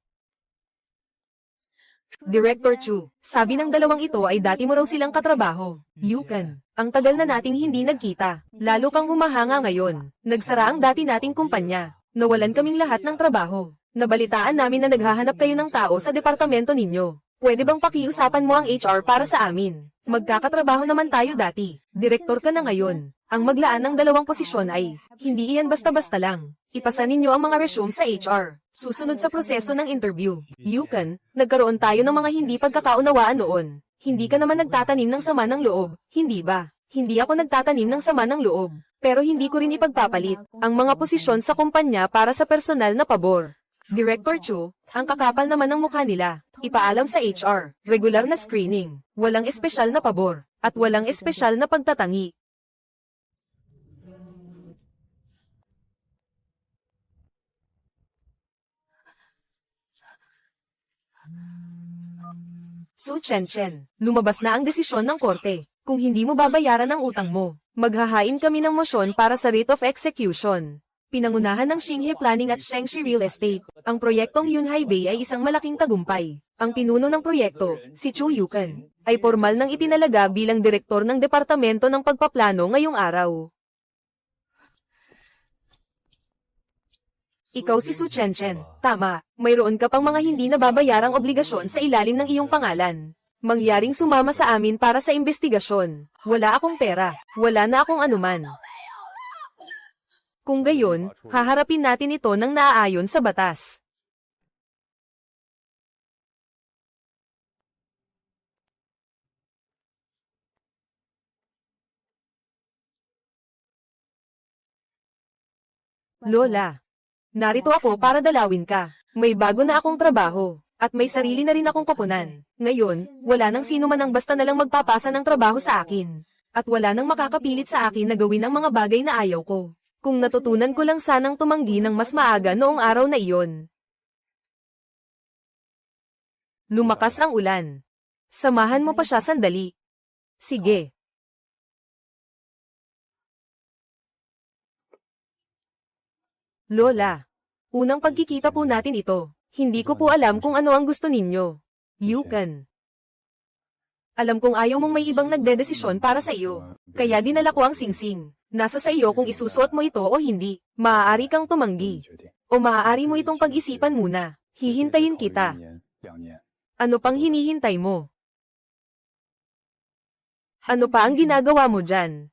Director Chu, sabi ng dalawang ito ay dati mo raw silang katrabaho. Yuken, ang tagal na nating hindi nagkita. Lalo kang humahanga ngayon. Nagsara ang dati nating kumpanya. Nawalan kaming lahat ng trabaho. Nabalitaan namin na naghahanap kayo ng tao sa departamento ninyo. Pwede bang pakiusapan mo ang HR para sa amin? Magkakatrabaho naman tayo dati. Direktor ka na ngayon. Ang maglaan ng 2 posisyon ay, hindi iyan basta-basta lang. Ipasa ninyo ang mga resume sa HR. Susunod sa proseso ng interview. Yuken, nagkaroon tayo ng mga hindi pagkakaunawaan noon. Hindi ka naman nagtatanim ng sama ng loob, hindi ba? Hindi ako nagtatanim ng sama ng loob. Pero hindi ko rin ipagpapalit ang mga posisyon sa kumpanya para sa personal na pabor. Director Chu, ang kakapal naman ng mukha nila. Ipaalam sa HR, regular na screening, walang espesyal na pabor, at walang espesyal na pagtatangi. Su Chen, lumabas na ang desisyon ng korte. Kung hindi mo babayaran ang utang mo, maghahain kami ng mosyon para sa writ of execution. Pinangunahan ng Xinghe Planning at Shengshi Real Estate. Ang proyektong Yunhai Bay ay isang malaking tagumpay. Ang pinuno ng proyekto, si Chu Yuken, ay formal nang itinalaga bilang direktor ng Departamento ng Pagpaplano ngayong araw. Ikaw si Su Chen. Tama, mayroon ka pang mga hindi nababayarang obligasyon sa ilalim ng iyong pangalan. Mangyaring sumama sa amin para sa investigasyon. Wala akong pera, wala na akong anuman. Kung gayon, haharapin natin ito ng naaayon sa batas. Lola, narito ako para dalawin ka. May bago na akong trabaho, at may sarili na rin akong koponan. Ngayon, wala nang sino man ang basta nalang magpapasa ng trabaho sa akin. At wala nang makakapilit sa akin na gawin ang mga bagay na ayaw ko. Kung natutunan ko lang sanang tumanggi ng mas maaga noong araw na iyon. Lumakas ang ulan. Samahan mo pa siya sandali. Sige. Lola, unang pagkikita po natin ito. Hindi ko po alam kung ano ang gusto ninyo. Yuken. Alam kong ayaw mong may ibang nagdedesisyon para sa iyo. Kaya dinala ko ang singsing. Nasa sa iyo kung isusuot mo ito o hindi. Maaari kang tumanggi. O maaari mo itong pag-isipan muna. Hihintayin kita. Ano pang hinihintay mo? Ano pa ang ginagawa mo dyan?